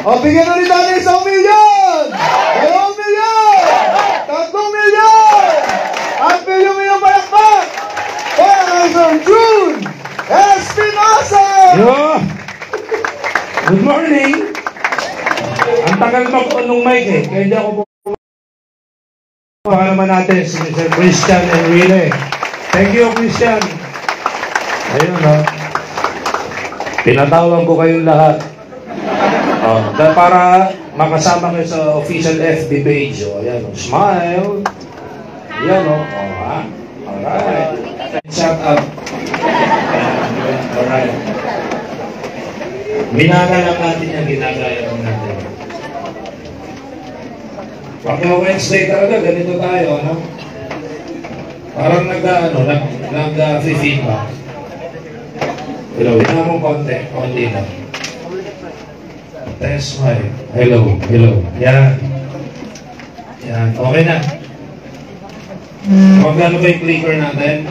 O, bigyan ulit natin 1 milyon! 2 milyon! 3 milyon! At milyon palakpak! Para Sir June Espinosa! Yo! Good morning! Ang tagal pa po nung mic eh. Kaya hindi ako po. Baka naman natin si Mr. Christian Enrile. Thank you, Christian. Ayun, no? Tinatawag ko kayong lahat. Para makasama kayo sa official FB page. Ayan, smile. Ayan, o. Alright. Shout out. Alright. Ginagalang natin yan, ginagalang natin. Pagka Wednesday talaga, ganito tayo, ano? Parang nag-feedback. Hello, ina mo konti na. Test mic. Hello. Yan. Okay na. Magkano ba yung clicker natin?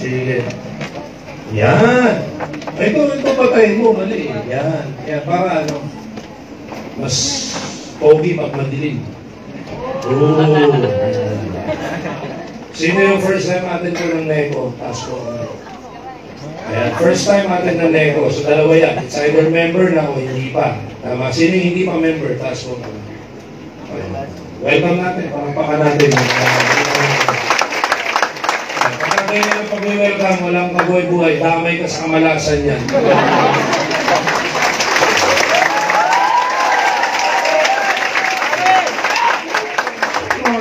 Sige. Yan. Ito patayin mo, mali. Yan. Para ano, mas pogi pag madilim. Sino yung first time natin ko ng Neko? Taas ko. Ayan, first time natin ng Neko. So dalawa yan. It's either member na o hindi pa. Tama. Sino yung hindi pa member? Taas ko. Welcome natin. Pangpakan natin. Pagka kayo yung pag-welcome, walang kabuhay-buhay. Damay ka sa kamalasan yan.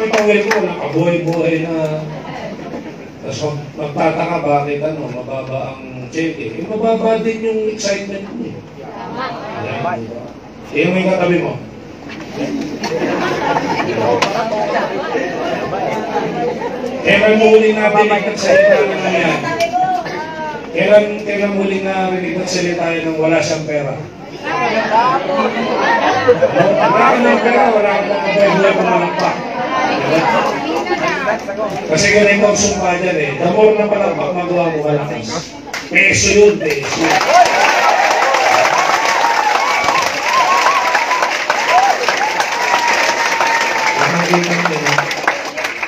Walang kabuhay-buhay na tapos magtataka bakit mababa ang check eh. Mababa din yung excitement mo eh. Yung may katabi mo. Kailan mo huling narinig at salita ng yan? Kailan mo huling narinig at salita ng wala siyang pera? Wala ka ng pera, wala ka ng kabuhay-buhay pamalakpak. Kasi ganun yung sumpa dyan eh. The more na palakpak magawa mo malakas. Peso yun, peso.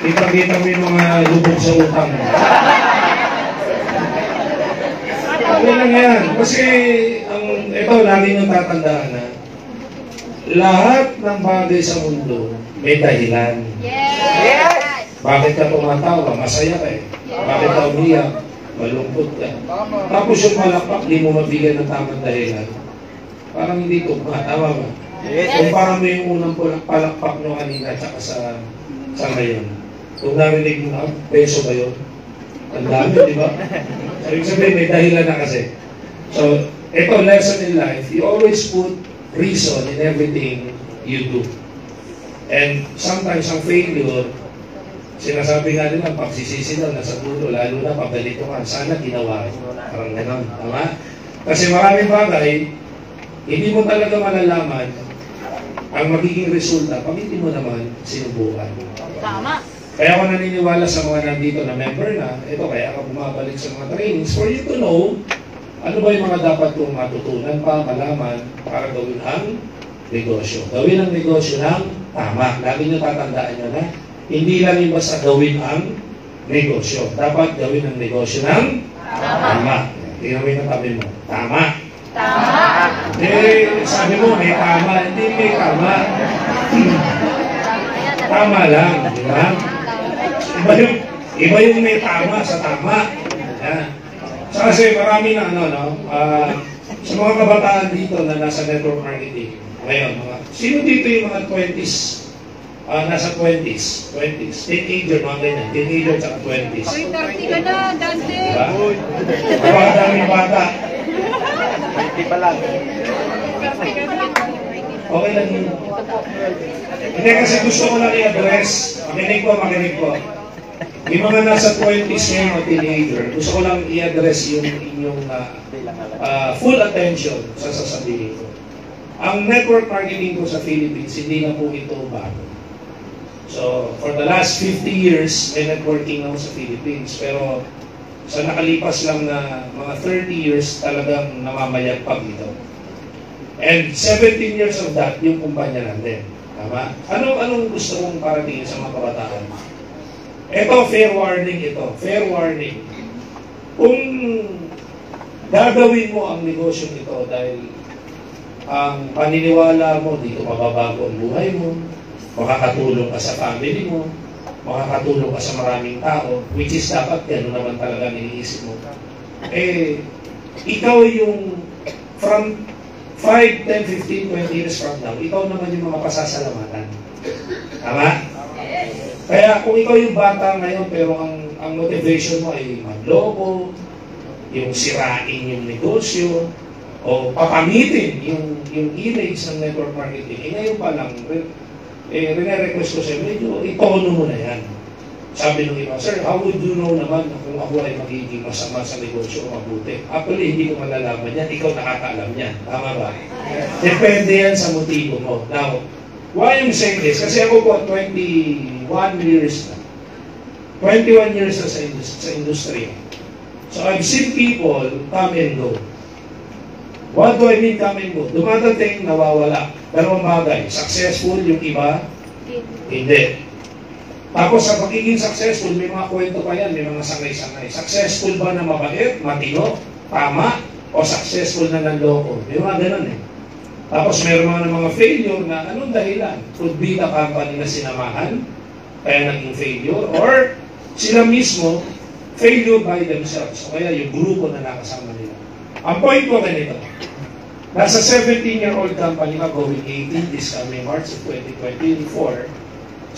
Ipagkita mo yung mga lubog sa utang. Okay lang yan. Kasi, ito, lagi nyo tatandaan na lahat ng bagay sa mundo may dahilan. Yes! Bakit ka tumatawa? Masaya ka eh. Bakit ka umiyak? Malungkot ka. Tapos yung malakpak, di mo mabigyan ng tamang dahilan. Parang hindi ko. Tama ba? Kumpara mo yung unang palakpak nyo kanina tsaka sa ngayon. Kung narinig mo na, peso ba yun? Ang dami, di ba? So, ibig sabihin, may dahilan na kasi. So, ito, lesson in life, you always put reason in everything you do. And sometimes ang failure, sinasabi nga din ang pagsisisi daw nasa dulo, lalo na pagdalito ka, sana ginawa ko. Parang gano'n, tama? Kasi maraming bagay, hindi mo talaga malalaman ang magiging resulta pag hindi mo naman sinubukan. Tama. Kaya ako naniniwala sa mga nandito na member na, ito kaya ako bumabalik sa mga trainings for you to know ano ba yung mga dapat kong matutunan pa, malaman para gawin ang negosyo. Gawin ang negosyo ng tama. Lagi nyo tatandaan nyo na hindi lang yung basta gawin ang negosyo. Dapat gawin ang negosyo ng tama. Tingnan mo yung tabi mo. Tama. Tama. Sabi mo, may tama. Hindi may tama. Tama lang. Di ba? Iba yung may tama sa tama. Yan. So, kasi marami na sa mga kabataan dito na nasa network marketing. Ngayon, sino dito yung mga 20s? Nasa 20s. Teenager, mga ganyan. Teenager tsaka 20s. Uy, 30 ka na, Dante. Diba? Napakadaming bata. 30 pa lang. Okay lang yun. Hindi kasi gusto ko lang i-address. Makinig ko. Yung mga nasa 20s ngayon o teenager, gusto ko lang i-address yung inyong full attention sa sasabihin ko. Ang network marketing ko sa Philippines, hindi na po ito bago. So, for the last 50 years, may networking na sa Philippines. Pero sa nakalipas lang na mga 30 years, talagang namamayagpag ito. And 17 years of that, yung kumpanya natin. Tama? Anong gusto mong paratingin sa mga kabataan? Ito, fair warning ito. Fair warning. Kung gagawin mo ang negosyo ito dahil ang paniniwala mo, dito mababago ang buhay mo, makakatulong ka sa family mo, makakatulong ka sa maraming tao, which is dapat gano'n naman talaga iniisip mo. Eh, ikaw yung from 5, 10, 15, 20 years from now, ikaw naman yung mga pasasalamatan. Tama? Kaya kung ikaw yung bata ngayon, pero ang motivation mo ay magloko, yung sirain yung negosyo, o papamitin yung image ng network marketing, eh ngayon pa lang, rene-request ko sa'yo, medyo itono mo na yan. Sabi nung iba, sir, how would you know naman kung ako ay magiging masama sa negosyo o mabuti? Actually, hindi ko malalaman yan, ikaw nakakaalam yan. Tama ba? Depende yan sa motibo mo. Now, why I'm saying this? Kasi ako po 21 years na. 21 years na sa industry. So I've seen people come and go. What do I mean come and go? Dumadating, nawawala. Dalawang bagay. Successful yung iba, hindi. Tapos sa pagiging successful, may mga kwento pa yan, may mga sangay-sangay. Successful ba na mabait, matino, tama, o successful na nanloko? May mga ganun eh. Tapos meron mga failure na anong dahilan? Could be the company na sinamahan, kaya naging failure, or sila mismo, failure by themselves. O kaya yung grupo na nakasama nila. Ang point ko ganito, nasa 17-year-old company ka going 18 this coming March of 2024.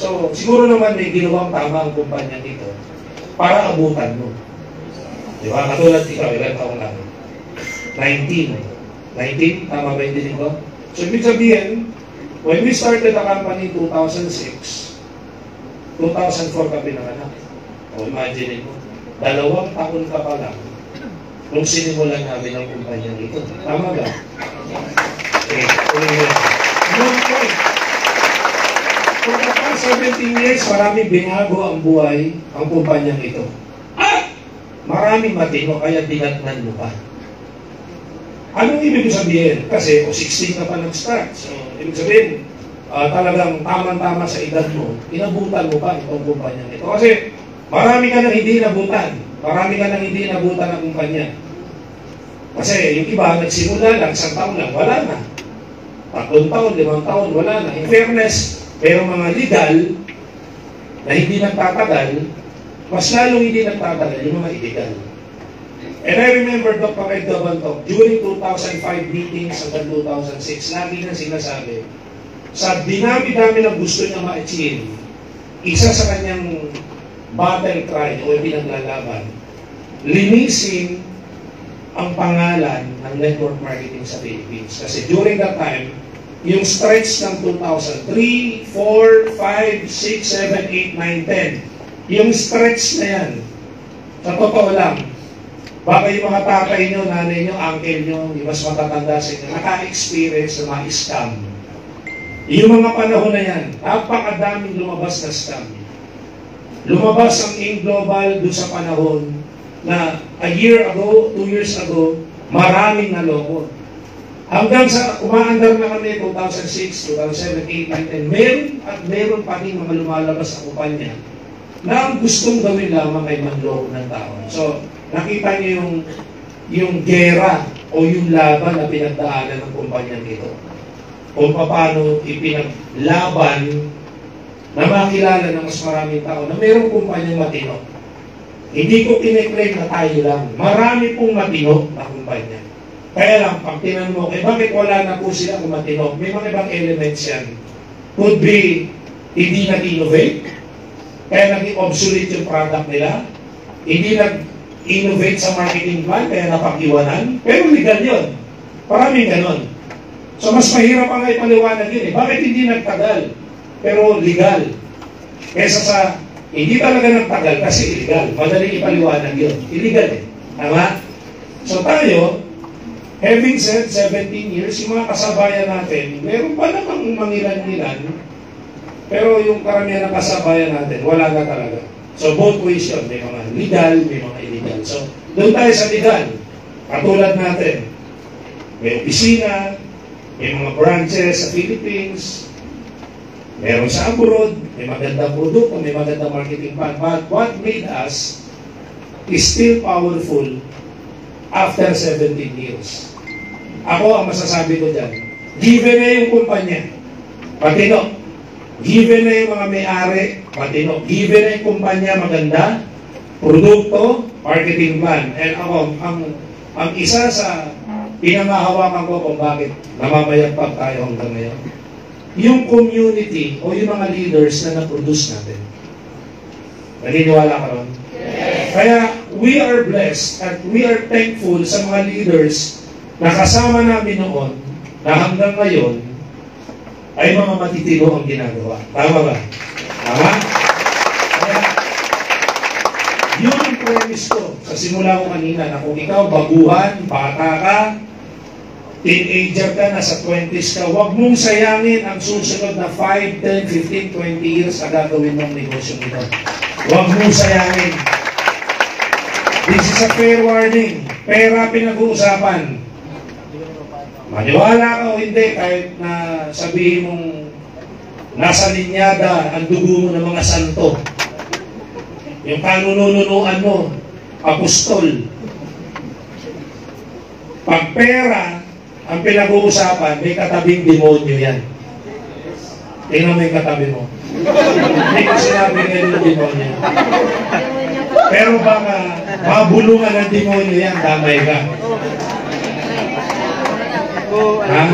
So, siguro naman may ginawang tama ang kumpanya dito para abutan mo. Di ba? Katulad ikaw, ilan taong lang? 19. 19? Tama ba yung dinig ko? So, ibig sabihin, when we started the company in 2006, 2004 ka pinanganak. O, imagine mo, 2 taon ka pa lang nung sinimulan namin ang kumpanya dito. Tama ba? Okay. One point. Kung kapag 17 years, maraming binago ang buhay ang kumpanyang ito. At maraming matino, kaya dinatnan mo pa. Anong ibig sabihin? Kasi 16 ka pa nag-start. So, ibig sabihin, talagang tamang-tama sa edad mo, inabutan mo pa itong kumpanyang ito. Kasi marami ka nang hindi inabutan. Marami ka nang hindi inabutan ng kumpanya. Kasi yung iba, nagsimula lang, 1 taon lang, wala na. 3 taon, 5 taon, wala na. In fairness, pero mga legal na hindi nagtatagal, mas lalong hindi nagtatagal yung mga illegal. And I remember Dr. Ed Gabantok, during 2005 meetings hanggang 2006, lagi na sinasabi, sa dinami-dami ng gusto niya ma-achieve, isa sa kanyang battle cry o pinaglalaban, linisin ang pangalan ng network marketing sa Philippines. Kasi during that time, yung stretch ng 2003, 4, 5, 6, 7, 8, 9, 10. Yung stretch na yan, sa totoo lang, baka yung mga tatay nyo, nanay nyo, uncle nyo, yung mas matatanda sa inyo, naka-experience na mga scam. Yung mga panahon na yan, napakadaming lumabas na scam. Lumabas ang Inc. Global doon sa panahon na a year ago, 2 years ago, maraming naloko. Hanggang sa umaandar na kami 2006, 2007, 2008, 2010, meron pa rin mga lumalabas sa kumpanya na ang gustong gawin lamang ay manloko ng tao. So, nakita niyo yung gera o yung laban na pinagdaanan ng kumpanyang ito. Kung paano ipinaglaban na makilala ng mas maraming tao na mayroong kumpanyang matino. Hindi ko kine-claim na tayo lang. Marami pong matino na kumpanya. Kaya lang, pag tinanong mo, bakit wala na po sila kung matino? May mga ibang elements yan. Could be, hindi nag-innovate, kaya naging obsolete yung product nila. Hindi nag-innovate sa marketing plan, kaya napag-iwanan. Pero legal yun. Maraming ganon. So, mas mahirap ang ipaliwanag yun eh. Bakit hindi nagtagal? Pero legal. Kesa sa, hindi talaga nagtagal kasi illegal. Madaling ipaliwanag yun. Illegal eh. Tama? So tayo, having said 17 years, yung mga kasabayan natin, meron pa namang mangilan-ilan, pero yung karamihan ng kasabayan natin, wala na talaga. So both ways yun. May mga legal, may mga illegal. So doon tayo sa legal. Katulad natin, may opisina, May mga branches sa Philippines, meron sa abroad, may magandang produkto, may magandang marketing plan. But what made us is still powerful after 17 years. Ako, ang masasabi ko dyan, given na yung kumpanya, patino. Given na yung mga may-ari, patino. Given na yung kumpanya, maganda, produkto, marketing plan. And ako, ang isa sa pinangahawakan ko kung bakit namamayagpag tayo hanggang ngayon, yung community o yung mga leaders na na-produce natin. Naniniwala ka ron? Yes. Kaya we are blessed at we are thankful sa mga leaders na kasama namin noon na hanggang ngayon ay mga matitino ang ginagawa. Tama ba? Tama? Kaya yun ang premise ko sa simula ko kanina na kung ikaw baguhan, bata ka, teenager ka, nasa 20s ka, huwag mong sayangin ang susunod na 5, 10, 15, 20 years na gagawin mong negosyo nito. Huwag mong sayangin. This is a fair warning. Pera pinag-uusapan. Maniwala ka o hindi, kahit na sabihin mong nasa linyada ang dugo mo ng mga santo. Yung kanununuan mo, apostol. Pag pera ang pinag-uusapan, may katabing demonyo yan. Tingnan mo yung katabi mo. Hindi ko sinabi ngayon yung demonyo. Pero baka mabulungan ng demonyo yan, damay ka. Ha?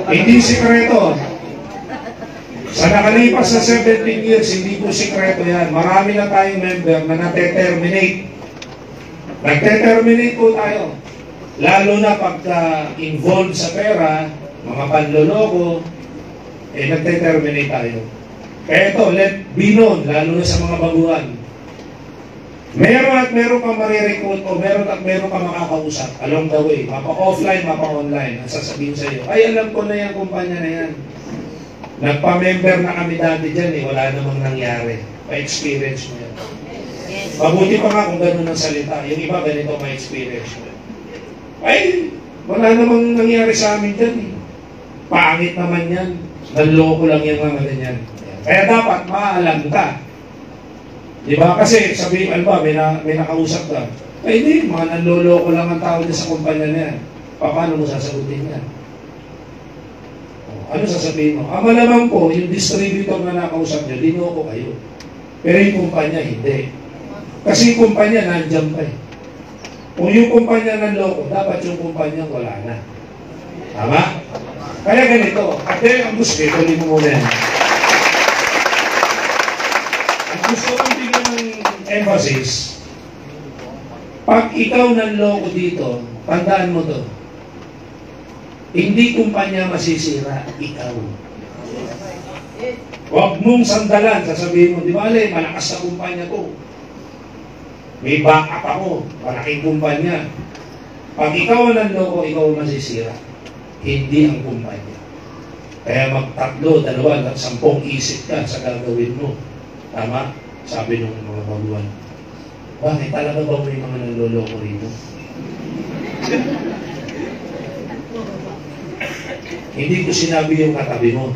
Hindi sikreto. Sa nakalipas na 17 years, hindi po sikreto yan. Marami na tayong member na nate-terminate. Nagte-terminate po tayo. Lalo na pagka involved sa pera, mga panloloko, nagte-terminate tayo. Kaya ito, let be known, lalo na sa mga baguhan. Meron kang marirecruit o meron kang makakausap along the way, mapa-offline, mapa-online. Ang sasabihin sa iyo, ay alam ko na yung kumpanya na yan. Nagpa-member na kami dati dyan wala namang nangyari. Pa-experience mo yan. Mabuti pa nga kung gano'n ang salita. Yung iba ganito ma-experience mo. Ay, wala namang nangyari sa amin dyan Pangit naman yan. Nanloko lang yung mga ganyan. Kaya dapat maalam ka. Diba? Kasi sabihin, ano ba, may nakausap ka. Ay hindi, mga nanloloko lang ang tao sa kumpanya na yan. Paano mo sasagutin yan? Ano sasabihin mo? Malamang po, yung distributor na nakausap nyo, dinoko kayo. Pero yung kumpanya, hindi. Kasi yung kumpanya, nandiyan pa Kung yung kumpanya nanloko, dapat yung kumpanya wala na. Tama? Kaya ganito. At ang gusto, tuloy mo muna yan. Ang gusto kong bigyan ng emphasis, pag ikaw nanloko dito, tandaan mo to. Hindi kumpanya masisira, ikaw. Huwag mong sandalan, sasabihin mo, di ba ale, malakas na kumpanya ko. May backup ako, malaking kumpanya. Pag ikaw ang nanloko, ikaw ang masisira. Hindi ang kumpanya. Kaya magtatlo, 2, 10 isip ka sa gagawin mo. Tama? Sabi ng mga baguhan. Bakit talaga ba may mga nanloloko rito? Hindi ko sinabi yung katabi mo.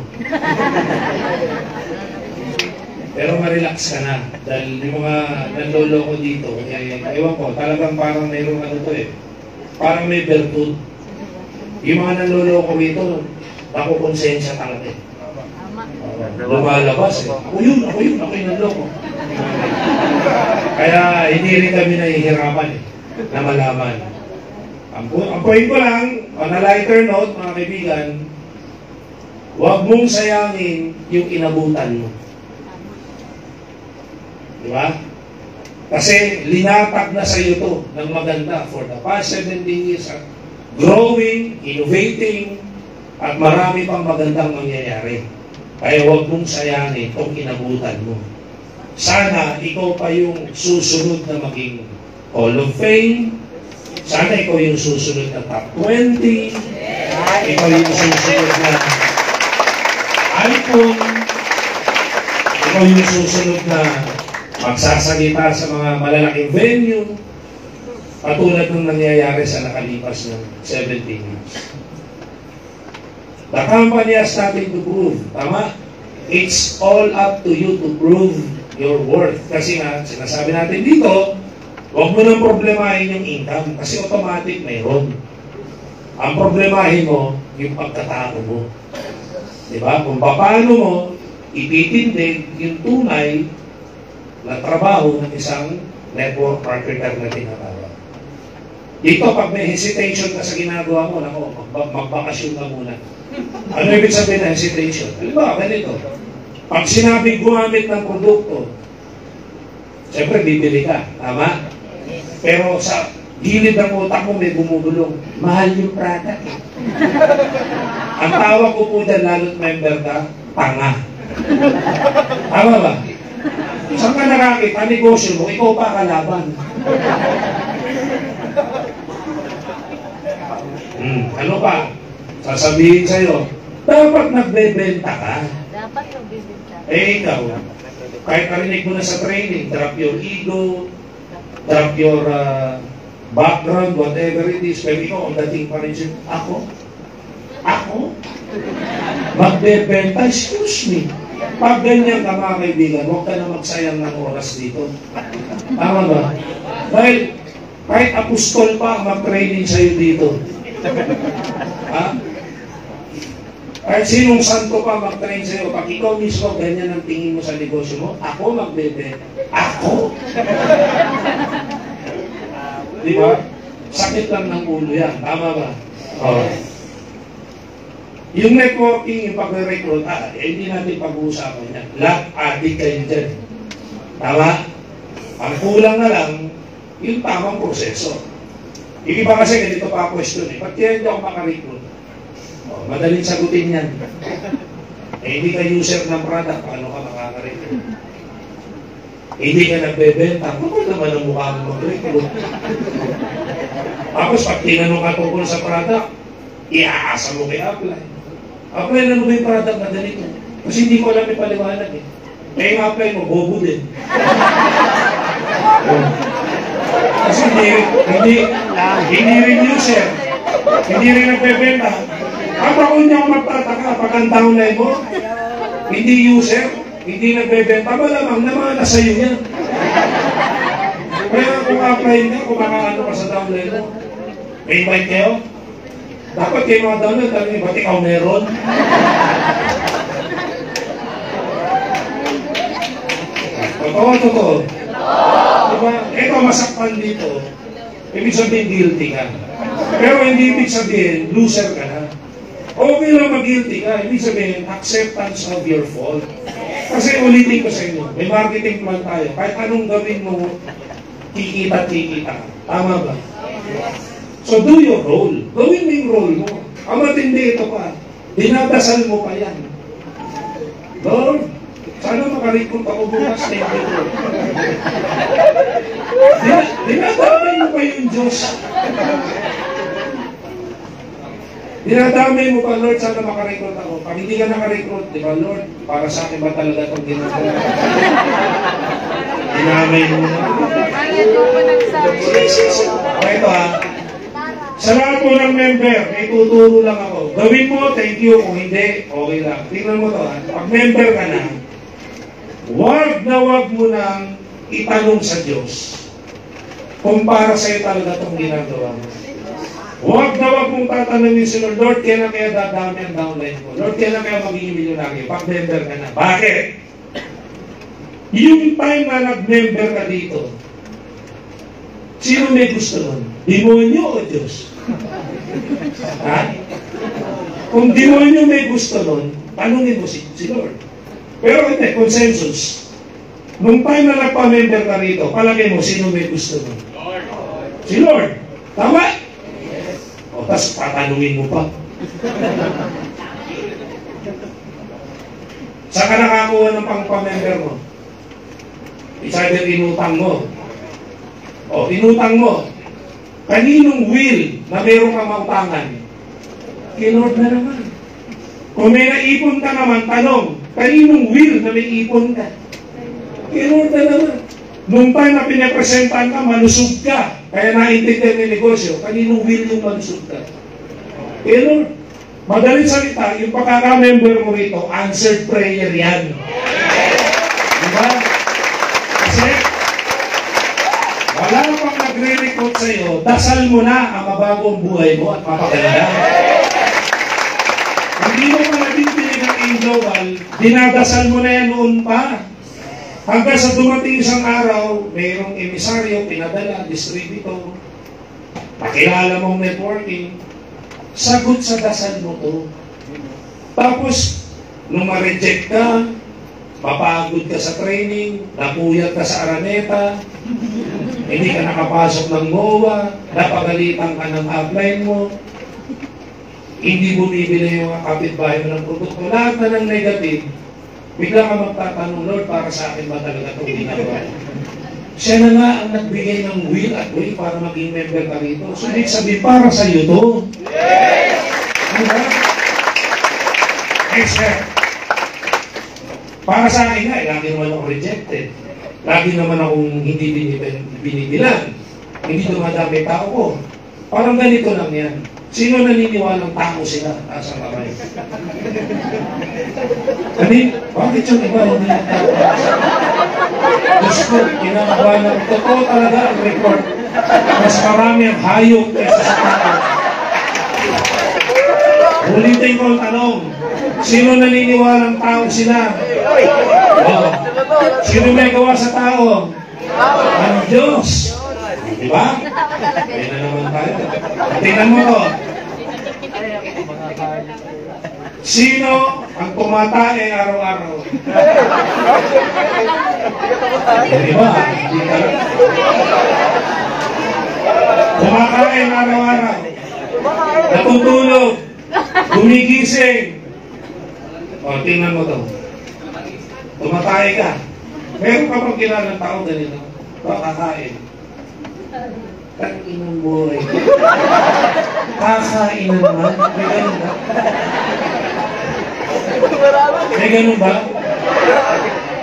Pero ma-relax ka na. Dahil yung mga nanloloko dito, ewan ko, talagang parang mayroong ano to Parang may bertud. Yung mga nanloloko dito, nakukonsensya talaga lumalabas Ako yun, ako yung nanloko. Kaya hindi rin kami nahihirapan na malaman. Ang point ko lang, on a lighter note, mga kaibigan, huwag mong sayangin yung inabutan mo. Di ba? Kasi linatag na sa iyo to ng maganda for the past 17 years. Growing, innovating, at marami pang magandang mangyayari. Kaya huwag mong sayangin itong inabutan mo. Sana ikaw pa yung susunod na maging Hall of Fame. Sana ikaw yung susunod na top 20. Ikaw yung susunod na iPhone. Ikaw yung susunod na magsasalita sa mga malalaking venue. Katulad ng nangyayari sa nakalipas ng 17 years. The company has nothing to prove. Tama? It's all up to you to prove your worth. Kasi nga, sinasabi natin dito, huwag mo nang problemahin yung income kasi automatic mayroon. Ang problemahin mo, yung pagkatao mo. Diba? Kung paano mo ipitindig yung tunay na trabaho ng isang network marketer na tinatawag. Dito, pag may hesitation ka sa ginagawa mo, nako, magbakasyon ka muna. Ano ibig sabihin na hesitation? Halimbawa, ganito. Pag sinabing gumamit ng produkto, siyempre bibili ka, tama? Pero sa gilid ng utak mo may bumubulong, mahal yung product. Ang tawag ko po dyan, lalo't member ka, tanga. Tama ba? Saan ka nakakita, negosyo mo, ikaw pa kalaban. Ano pa? Sasabihin sa'yo, dapat nagbebenta ka. Dapat magbibigta. Eh ikaw, kahit narinig mo na sa training, drop your ego, drop your background, whatever it is, pero ikaw, ang dating pa rin siya, ako? Magbebenta, excuse me. Pag ganyan ka mga kaibigan, huwag ka na magsayang ng oras dito. Tama ba? Dahil kahit apostol pa ang mag-training sa'yo dito. Ha? Kahit sinong santo pa mag-train sa'yo, pag ikaw mismo, ganyan ang tingin mo sa negosyo mo, ako magbebenta. Ako? Di ba? Sakit lang ng ulo yan. Tama ba? Oh. Yung networking, yung pag-recruit, hindi natin pag-uusapan yan. Lahat adik kayo dyan. Tama? Ang kulang na lang, yung tamang proseso. Yung iba kasi ganito pa question eh. Ba't kaya hindi ako makarecruit? Oh, madaling sagutin yan. Eh, hindi ka user ng product, paano ka makaka-recruit? Hindi ka nagbebenta, kapag naman ang mukha mo mag-recruit. Tapos pag tinanong ka tungkol sa product, iaasa mo kay apply. Apply na mo ba yung product na ganito? Kasi hindi ko alam yung paliwanag eh. Kaya yung apply mo, bobo din. Kasi hindi rin user. Hindi rin nagbebenta. Ang taon niya akong magtataka, pag ang downline mo, hindi user, hindi nagbebenta, malamang naman nasa iyo yan. Kaya kung apply niya, kung makaano ka sa downline mo, may invite kayo? Dapat kayo mga downline, talagang ba't ikaw meron? Totoo. Diba? Ito, masakpan dito. Ibig sabihin, guilty ka. Pero hindi ibig sabihin, loser ka na. Okay lang mag-guilty ka. Ibig sabihin, acceptance of your fault. Kasi ulitin ko sa inyo, may marketing plan tayo. Kahit anong gawin mo, kikita ka. Tama ba? So do your role. Gawin mo yung role mo. Ang matindi ito pa. Dinadasal mo pa yan. Lord, sana makarecruit ako bukas na yung ito. Dinadamay mo pa yung Diyos. Dinadamay mo pa, Lord, sana makarecruit ako. Pag hindi ka nakarecruit, di ba, Lord, para sa akin ba talaga itong ginagawa? Dinamay mo na. Okay ito ha. Sa lahat po ng member, may tuturo lang ako. Gawin mo, thank you. Kung hindi, okay lang. Tingnan mo to ha. Pag member ka na, wag mo nang itanong sa Diyos kung para sa'yo talaga itong ginagawa mo. Wag mong tatanungin si Lord, Lord, kailan kaya dadami ang downline ko? Lord, kailan kaya magiging milyonaryo? Pag member ka na. Bakit? Yung time na nag-member ka dito, sino may gusto nun? Demonyo o Diyos? Ha? Kung demonyo may gusto nun, tanungin mo si Lord. Pero hindi, consensus. Nung time na nagpa-member ka rito, palagay mo, sino may gusto nun? Si Lord. Tama? O, tas tatanungin mo pa. Saan ka nakakuha ng pang-member mo? It's either inutang mo. O, inutang mo. Kaninong will na meron kang mautangan? Kay Lord na naman. Kung may naipon ka naman, tanong, kaninong will na may ipon ka? Kay Lord na naman. Nung time na pinapresentan ka, malusog ka. Kaya naintindihan ng negosyo, kaninong will yung malusog ka? Kay Lord. Madaling salita, yung pagkaka-member mo rito, answered prayer yan. Diba? Kasi, wala pang nagre-recruit sa'yo, dasal mo na ang mabagong buhay mo at mapaganda. Hindi mo pa naging pinigang in global, dinadasal mo na yan noon pa. Hanggang sa dumating isang araw, mayroong emisaryo, pinadala, distributor, pakilala mong networking, sagot sa dasal mo to. Tapos, nung ma-reject ka, mapagod ka sa training, napuyat ka sa Araneta, hindi ka nakapasok ng MOA, napagalitan ka ng upline mo, hindi bumibili yung mga kapitbahay mo ng produkto, lahat na ng negative, bigla ka magtatanong, Lord, para sa akin ba talaga itong ginagawa? Siya na nga ang nagbigay ng will at way para maging member ka rito. So, ibig sabihin, para sa iyo to. Diba? Yes, sir. Para sa akin nga, lagi naman ako rejected. Lagi naman akong hindi binibilan. Hindi dumadami tao ko. Parang ganito lang yan. Sino naniniwalang tao sila? Asa kamay. Bakit yung iba hindi tao? Diyos ko, ginagawa ng totoo talaga ang report. Mas marami ang hayop kaysa sa tao. Ulitin ko ang tanong. Sino naniniwalang tao sila? Oh. Sino may gawa sa tao? Ang Diyos. Diba? Kaya na naman tayo. Tingnan mo to. Sino ang tumatae araw-araw? Diba? Kumakain araw-araw. Natutulog. Gumigising. O, tingnan mo to. Tumatae ka. Meron ka pang kilalang tao ganito. Kakain. Tangin ang buhay. Kakain na naman. May ganun ba? May ganun ba?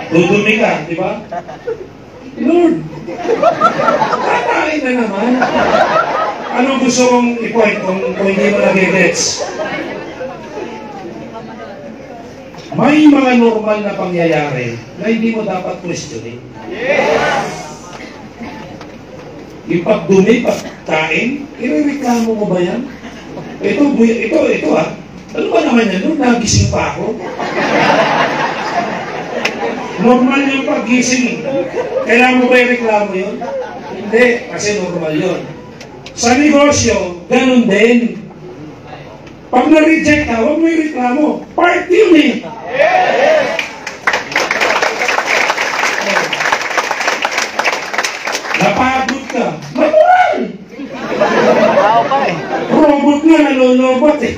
Dudumi ka, di ba? Lord, kakain na naman. Anong gusto mong i-point kung hindi mo nag-gets? May mga normal na pangyayari na hindi mo dapat questioning. Yung pagdumi, pagkain, irereklamo mo ba yan? Ito ha. Ano ba naman yan? Nung nagising pa ako. Normal yung paggising. Kailangan mo ba ireklamo yun? Hindi, kasi normal yun. Sa negosyo, ganun din. Pag na-reject ka, huwag mo ireklamo. Part yun eh. Napagod ka. Natural! Robot nga, nalolobot eh.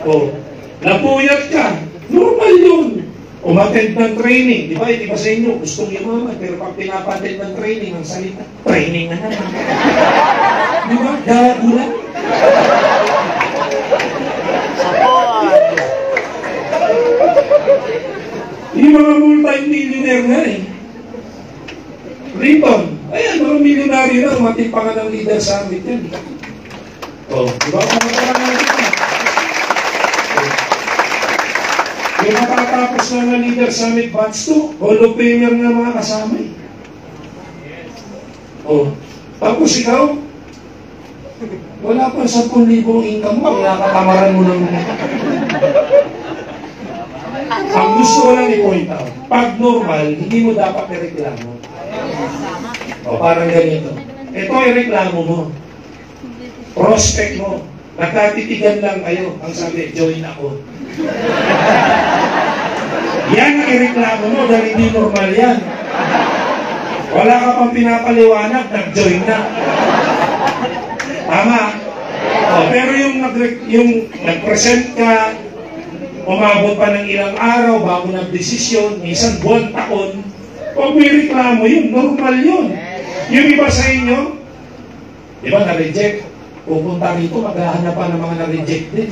O, napuyat ka. Normal yun. Umattend ng training. Di ba, iba sa inyo, gustong yumaman. Pero pag pinapatend ng training, ang salita, training na naman. Di ba? Gago lang. Yung mga multi-millionaire nga eh. Linton, ayan, mga milyonaryo na, matipangan ng leader summit yan. O, di ba? Kumataran natin ito. Yung matatapos na ng leader summit batch 2, Hall of Famer nga mga kasama eh. O, tapos ikaw, wala pa 10,000 income mo, kaya katamaran mo ng... Ang gusto ko lang i-point out, pag normal, hindi mo dapat ireklamo. O, parang ganito. Ito ay reklamo mo. Prospect mo. Nagkatitigan lang kayo. Ang sabi, join ako. Yan ang ireklamo mo dahil hindi normal yan. Wala ka pang pinapaliwanag, nag-join na. Tama? O, pero yung nag-present ka, umabot pa ng ilang araw bago nag-desisyon, isang buwan, taon, huwag may reklamo yun, normal yun. Yung iba sa inyo, di ba, na-reject, pupunta rito, maghahanap pa ng mga na-reject din.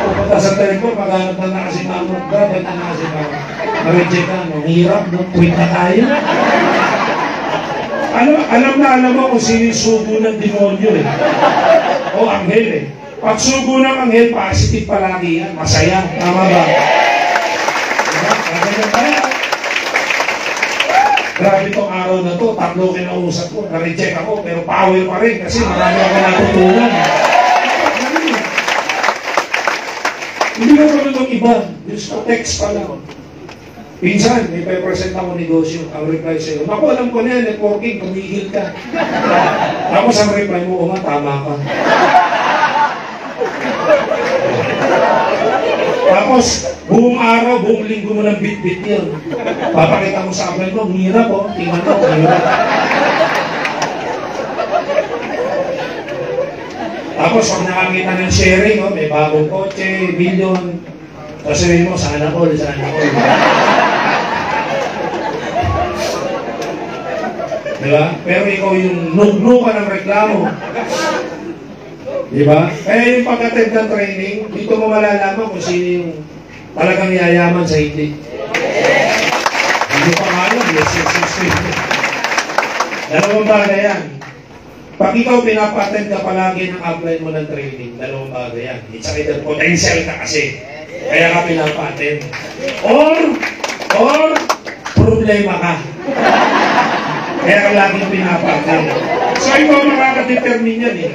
Pupunta sa telepon, maghahanap na nakasimamong, grabe na nakasimamong. Na-reject na, no? Hirap, no? Quit na tayo. Alam mo kung sino yung subo ng demonyo eh. O, O anghel eh. Pagsugo ng anghel, positive palagi yan. Masaya. Tama ba? Diba? Ganyan tayo. Grabe itong araw na to, 3 kinausap ko, na-reject ako, pero power pa rin kasi marami ako natutunan. Hindi na pa rin iba, Diyos ko, text pa lang. Pinsan, may 5% ako negosyo, ang reply sa'yo, naku, alam ko na yan, networking, tumigil ka. Tapos ang reply mo, tama ka. Tapos, buong araw, buong linggo mo ng bit-bit yun. Papakita mo sa akin mo, hirap po. Tingnan mo, hirap. Tapos, pag nakakita ng sharing, may bagong kotse, million. Sasabihin mo, sana all, sana all. Diba? Pero ikaw yung nugno ka ng reklamo. Diba? Kaya yung pag-attend ng training, dito mo malalaman kung sino yung talagang yayaman sa hindi. Hindi pa nga alam, yes. Dalawang bagay yan. Pag ikaw pinapa-attend ka palagi ng upline mo ng training, dalawang bagay yan. It's either potential ka kasi, kaya ka pinapa-attend. Or problema ka. Kaya ka laging pinapa-attend. So ikaw makaka-determine yan eh.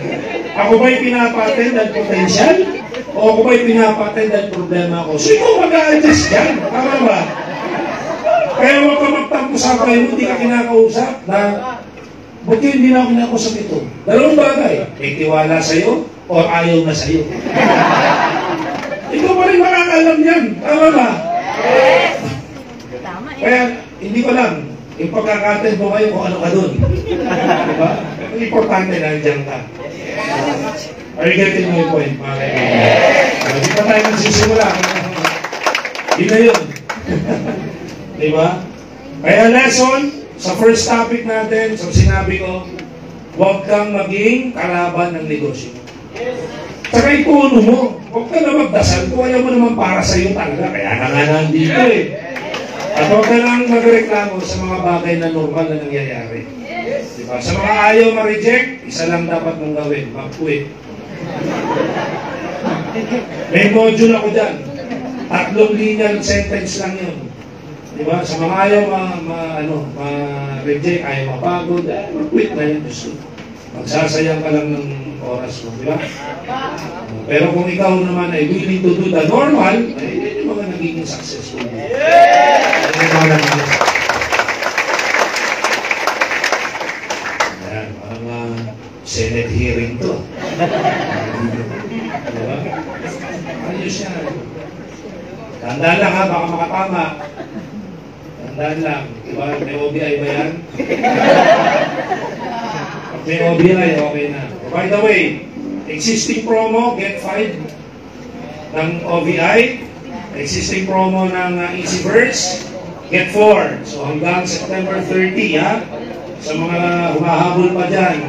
Ako ba'y pinapa-attend dahil potential? O ako ba'y pinapa-attend dahil problema ko? So ikaw mag-a-adjust yan. Tama ba? Kaya huwag ka magtampo sa kayo, hindi ka kinakausap na ba't yun hindi na ako kinakausap ito? Dalawang bagay. May tiwala sa'yo o ayaw na sa'yo. Ikaw pa rin makakalam yan. Tama ba? Tama eh. Kaya hindi ko lang. Yung pagkakatin mo kayo kung ano ka dun. Diba? Ang importante na nandiyan ka. Are you getting my point, mga kaibigan? Hindi pa tayo nagsisimula. Yun na yun. Diba? Kaya lesson, sa first topic natin, so sinabi ko, huwag kang maging kalaban ng negosyo. Saka ituno mo, huwag ka na magdasal kung ayaw mo naman para sa'yo talaga. Kaya na nga nandito eh. At huwag ka lang magreklamo sa mga bagay na normal na nangyayari. Diba? Sa mga ayaw ma-reject, isa lang dapat mong gawin, mag-quit. May module ako dyan. 3 linear sentence lang yun. Diba? Sa mga ayaw ma-reject, ayaw mapagod, mag-quit na yun. Magsasayang ka lang ng oras mo. Diba? Pero kung ikaw naman ay willing to do the normal, ay yun yung mga nagiging successful. Yan, mga Senate hearing to. Diba? Ayos yan. Tandaan lang ha, baka makatama. Tandaan lang. Diba? May OBI ba yan? Pag may OBI, okay na. By the way, existing promo, get 5 ng OBI. Existing promo ng Easyverse, get 4. So hanggang September 30, ha? Sa mga humahabol pa dyan.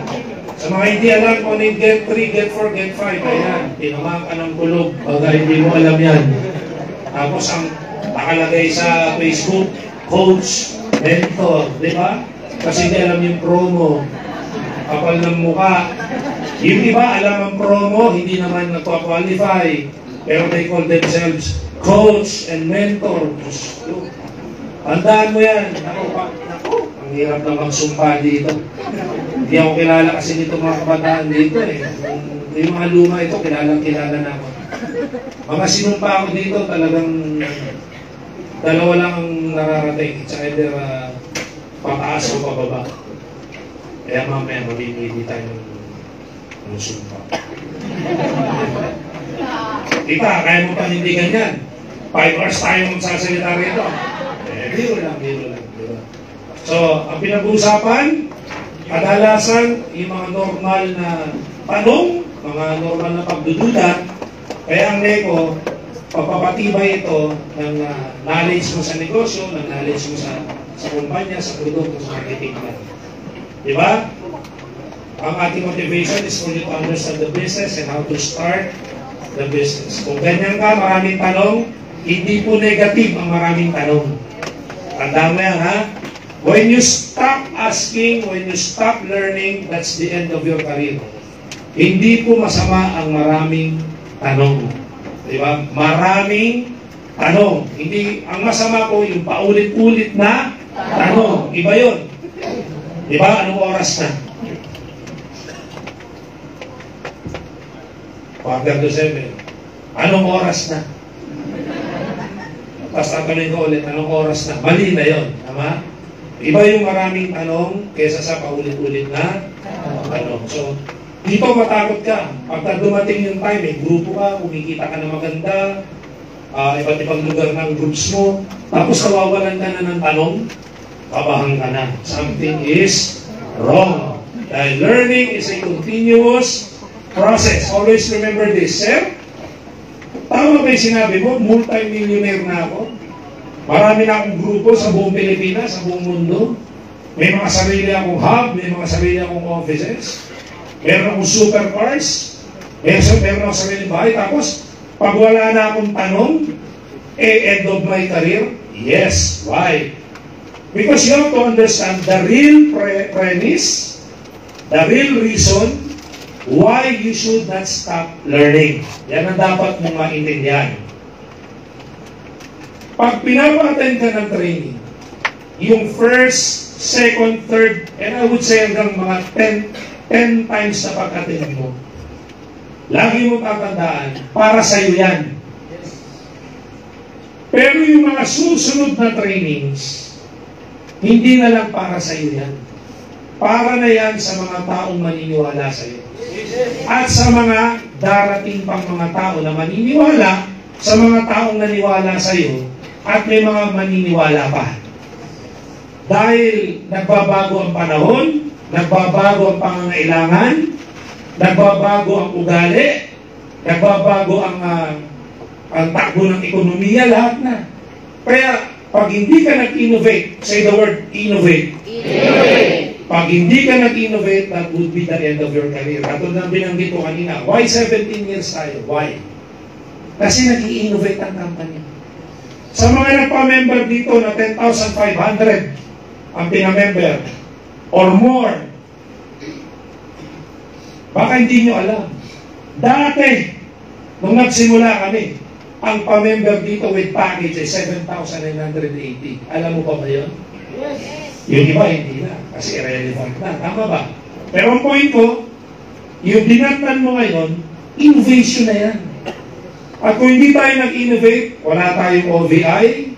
Sa mga hindi alam kung ano get 3, get 4, get 5, ayan. Tinamang ka ng kulog pag hindi mo alam yan. Tapos ang nakalagay sa Facebook, coach, mentor, di ba? Kasi hindi alam yung promo. Kapal ng muka. Yung iba alam ang promo, hindi naman nagpa-qualify. Pero they call themselves coach and mentor. Tandaan mo yan. Naku, ang hirap na magsumpa dito. Hindi ako kilala kasi nito mga kabataan dito eh. Yung mga luma ito, kilala na ako. Mga sinumpa ako dito, talagang dalawa lang ang nararating. It's either pataas o pababa. Kaya mamaya mamimili tayo ng sumpa. Kita, kaya mo panindigan yan. 5 hours tayo magsasalita rito. Biro lang. Diba? So, ang pinag-uusapan, kadalasan, yung mga normal na tanong, mga normal na pagdududa, kaya ang NECO, papapatibay ito ng knowledge mo sa negosyo, ng knowledge mo sa kumpanya, sa produkto, sa marketing mo. Diba? Ang ating motivation is for you to understand the business and how to start the business. Kung ganyan ka, maraming tanong, hindi po negative ang maraming tanong. Tandaan mo yan, ha? When you stop asking, when you stop learning, that's the end of your career. Hindi po masama ang maraming tanong. Di ba? Maraming tanong. Hindi, ang masama po yung paulit-ulit na tanong. Iba yun. Di ba? Anong oras na? 5:07. Anong oras na? Tapos tatanungin ko ulit, anong oras na? Mali na yun. Tama? Iba yung maraming tanong kesa sa paulit-ulit na tanong. So, dito matakot ka. Pagka dumating yung time, may grupo ka, kumikita ka na maganda, iba't ibang lugar ng groups mo, tapos kawawalan ka na ng tanong, kabahan ka na. Something is wrong. Dahil learning is a continuous process. Always remember this, sir. Tama ba yung sinabi mo? Multi-millionaire na ako. Marami na akong grupo sa buong Pilipinas, sa buong mundo. May mga sarili akong hub, may mga sarili akong offices. Meron akong supercars. Meron akong sarili bahay. Tapos, pag wala na akong tanong, end of my career? Yes. Why? Because you have to understand the real premise, the real reason why you should not stop learning. Yan ang dapat mong maintindihan. Pag pinapa-attend ka ng training, yung first, second, third, and I would say hanggang mga 10 times na pag-attend mo, lagi mo tatandaan, para sa'yo yan. Pero yung mga susunod na trainings, hindi na lang para sa'yo yan. Para na yan sa mga taong maniniwala sa'yo. At sa mga darating pang mga tao na maniniwala, sa mga taong naniwala sa'yo, at may mga maniniwala pa. Dahil nagbabago ang panahon, nagbabago ang pangangailangan, nagbabago ang ugali, nagbabago ang takbo ng ekonomiya, lahat na. Kaya, pag hindi ka nag-innovate, say the word, innovate. Pag hindi ka nag-innovate, that would be the end of your career. Katulad ng binanggit ko kanina, why 17 years tayo? Why? Kasi nag-i-innovate ang company. Sa mga nagpa-member dito na 10,500 ang pinamember or more, baka hindi nyo alam. Dati, nung nagsimula kami, ang pa-member dito with package ay 7,980. Alam mo pa ba yun? Yes. Yung iba, hindi na. Kasi irrelevant na. Tama ba? Pero ang point ko, yung dinatan mo ngayon, innovation na yan. At kung hindi tayo nag-innovate, wala tayong OVI.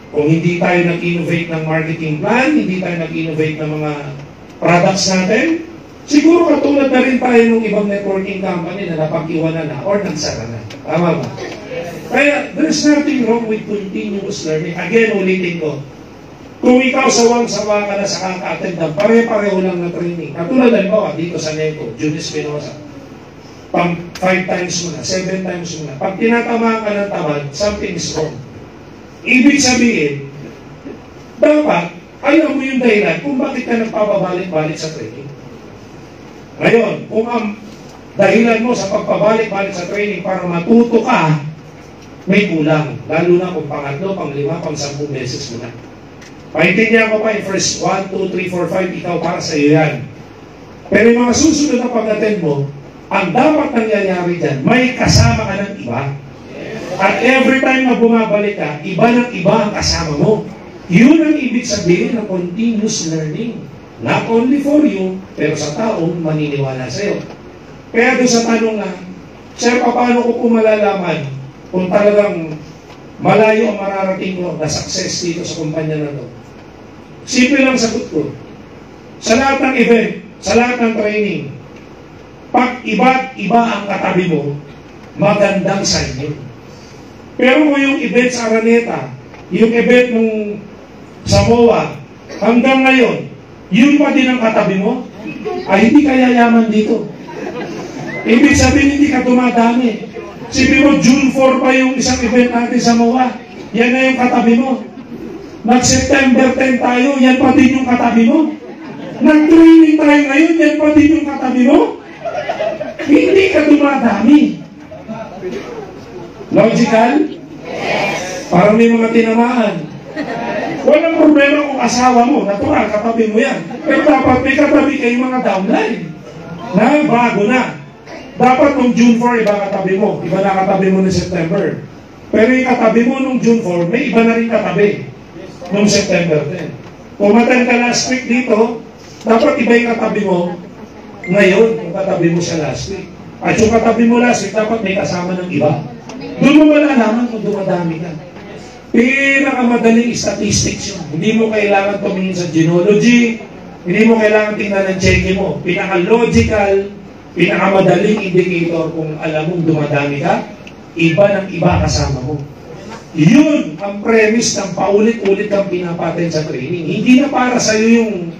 Kung hindi tayo nag-innovate ng marketing plan, hindi tayo nag-innovate ng mga products natin, siguro katulad na rin tayo ng ibang networking company na napag-iwanan na or nagsara na. Tama ba? Kaya, there's nothing wrong with continuous learning. Again, ulitin ko. Kung ikaw sawang-sawa ka na sa kaka-attend ng pare-pareho lang na training, katulad halimbawa dito sa NECO, Judy Espinosa, 5 times mo na, 7 times mo na. Pag tinatamaan ka ng tamad, something is wrong. Ibig sabihin, dapat, ayaw mo yung dahilan kung bakit ka nagpapabalik-balik sa training. Ngayon, kung ang dahilan mo sa pagpabalik-balik sa training para matuto ka, may kulang. Lalo na kung pangatlo, pang-5, pang-10 beses mo na. Paintindihan ko pa yung first 1, 2, 3, 4, 5, ikaw para sa iyo yan. Pero yung mga susunod na pag-attend mo, ang dapat nangyayari dyan, may kasama ka ng iba. At every time na bumabalik ka, iba ng iba ang kasama mo. Yun ang ibig sabihin ng continuous learning. Not only for you, pero sa taong maniniwala sa'yo. Kaya doon sa tanong na, sir, paano ko po malalaman kung talagang malayo ang mararating ko na success dito sa kumpanya na to? Simple lang sagot ko. Sa lahat ng event, sa lahat ng training, pag iba't iba ang katabi mo, magandang sign yun. Pero kung yung event sa Araneta, yung event mong sa MOA, hanggang ngayon, yun pa din ang katabi mo, ay hindi ka yayaman dito. Ibig sabihin, hindi ka dumadami. Sabi mo, June 4 pa yung isang event natin sa MOA. Yan na yung katabi mo. Nag-September 10 tayo, yan pa din yung katabi mo. Nag-training tayo ngayon, yan pa din yung katabi mo. Hindi ka dumadami. Logical? Parang may mga tinamaan. Walang problema kung asawa mo, natural, katabi mo yan. Pero dapat may katabi kayong mga downline na bago na. Dapat nung June 4, iba katabi mo. Iba na katabi mo ng September. Pero yung katabi mo nung June 4, may iba na rin katabi nung September 10. Kung matan ka last week dito, dapat iba yung katabi mo ngayon kung katabi mo siya last week. At yung katabi mo last week, dapat may kasama ng iba. Doon mo malalaman kung dumadami ka. Pinakamadaling statistics yun. Hindi mo kailangan tumingin sa genealogy, hindi mo kailangan tingnan ng cheque mo. Pinaka-logical, pinakamadaling indicator kung alam mong dumadami ka, iba ng iba kasama mo. Yun ang premise ng paulit-ulit kang pinapaten sa training. Hindi na para sa'yo yung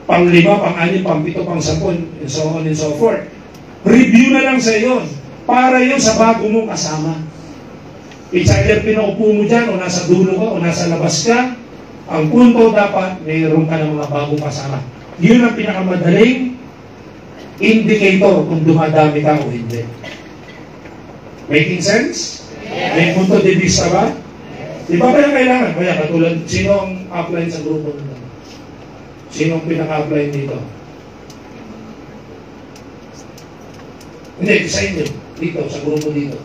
pang-5, pang-6, pang-7, pang-10, and so on and so forth. Review na lang sa yun. Para yun sa bago mong kasama. It's either pinaupo mo dyan, o nasa dulo ka, o nasa labas ka. Ang punto dapat, mayroon ka ng mga bagong kasama. Yun ang pinakamadaling indicator kung dumadami ka o hindi. Making sense? May punto de vista ba? Di ba kaya kailangan? Kaya katulad, sino ang upline sa grupo nito? Sino ang pinaka-upline dito? Hindi, sa inyo. Dito, sa grupo dito.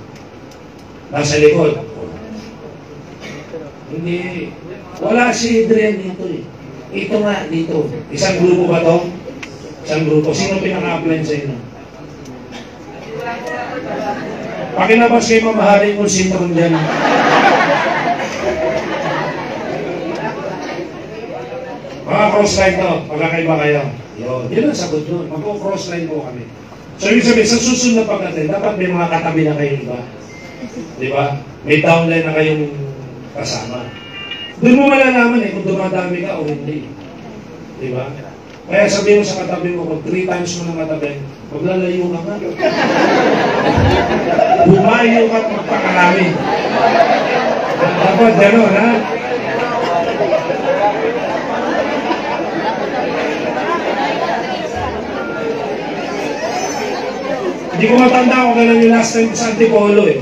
Nasa likod. Hindi. Wala si Adrian dito eh. Ito nga, dito. Isang grupo ba to? Isang grupo. Sino pinaka-upline sa inyo? Pakinabas kayo mamahaling kung sintron dyan. Mga crossline to. Magkakaiba kayo. Yun ang sagot doon. Magko-crossline po kami. So, ibig sabihin, sa susunod na pagdating, dapat may mga katabi na kayong iba. Di ba? May downline na kayong kasama. Doon mo malalaman kung dumadami ka o hindi. Di ba? Kaya sabihin mo sa katabi mo, kung 3 times mo na katabi, maglalayo ka nga. Bumayo ka at magpakarami. Dapat gano'n, ha? Hindi ko matanda kung gano'n yung last time sa Antipolo eh.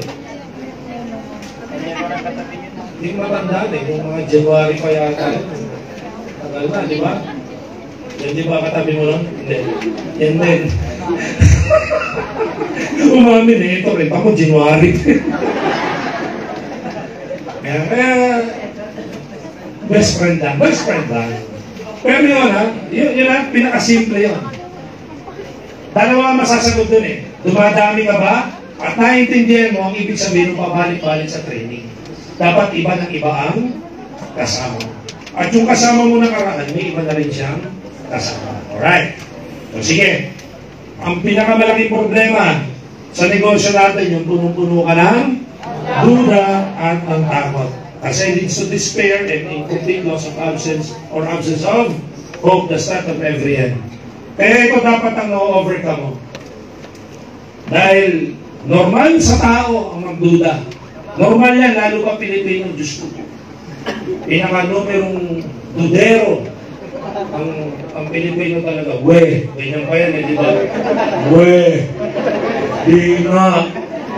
Hindi ko matanda eh, kung mga January pa yata. Tagal na, di ba? Yan di ba katabi mo nun? Hindi. Yan din. Umamin eh, ito rin. Ako January. Kaya, best friend lang. Best friend lang. Pero yun ha, yun ha, pinakasimple yun. Dalawa ang masasagot dun eh. Dumadami ka ba? At naiintindihan mo ang ibig sabihin ng pabalik-balik sa training. Dapat iba ng iba ang kasama. At yung kasama mo nakaraan, may iba na rin siyang kasama. Alright. So sige. Ang pinakamalaking problema sa negosyo natin, yung punong-puno ka ng duda at ang takot. Kasi leads to despair and incomplete loss of absence or absence of hope, the start of every end. Kaya ito dapat ang na-overcome mo. Dahil normal sa tao ang magduda. Normal yan, lalo pa Pilipino, Diyos ko. Pinaka-numerong dudero. Ang Pilipino talaga, we. Ganyan pa yan, di ba? We. Di nga.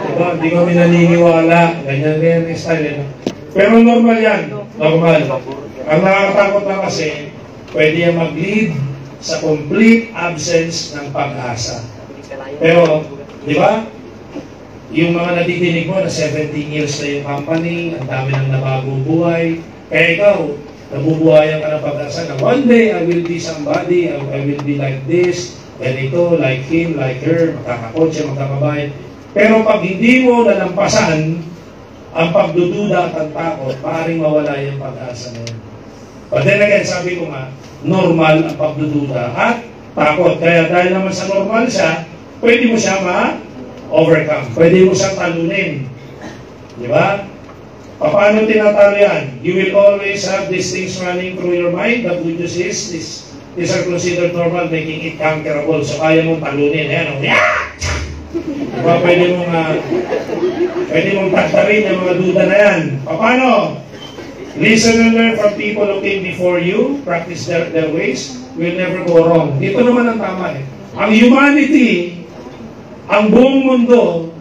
Diba? Di kami naniniwala. Ganyan yung style. Eh. Pero normal yan. Normal. Ang nakakatakot lang kasi, pwede yan mag-lead sa complete absence ng pag-asa. Pero, di ba? Yung mga nadidinig mo na 17 years na yung company, ang dami nang nabagong buhay. Kaya ikaw, nabubuhayan ka ng pag-asa na one day, I will be somebody, I will be like this, ganito, like him, like her, magkakakotse, magkakabahay. Pero pag hindi mo nalampasan ang pagdududa at ang takot, maaaring mawala yung pag-asa na yun. But then again, sabi ko nga, normal ang pagdududa at takot. Kaya dahil naman sa normal siya, pwede mo siya ma-overcome. Pwede mo siyang talunin. Di ba? Paano tinatalo yan? You will always have these things running through your mind. The good news is, these are considered normal, making it conquerable. So kaya mong talunin. Ayan, oh. Yeah! Diba, pwede mong taktarin yung mga duda na yan. Paano? Listen and learn from people who came before you. Practice their ways. Will never go wrong. Dito naman ang tama eh. Ang humanity, ang buong mundo,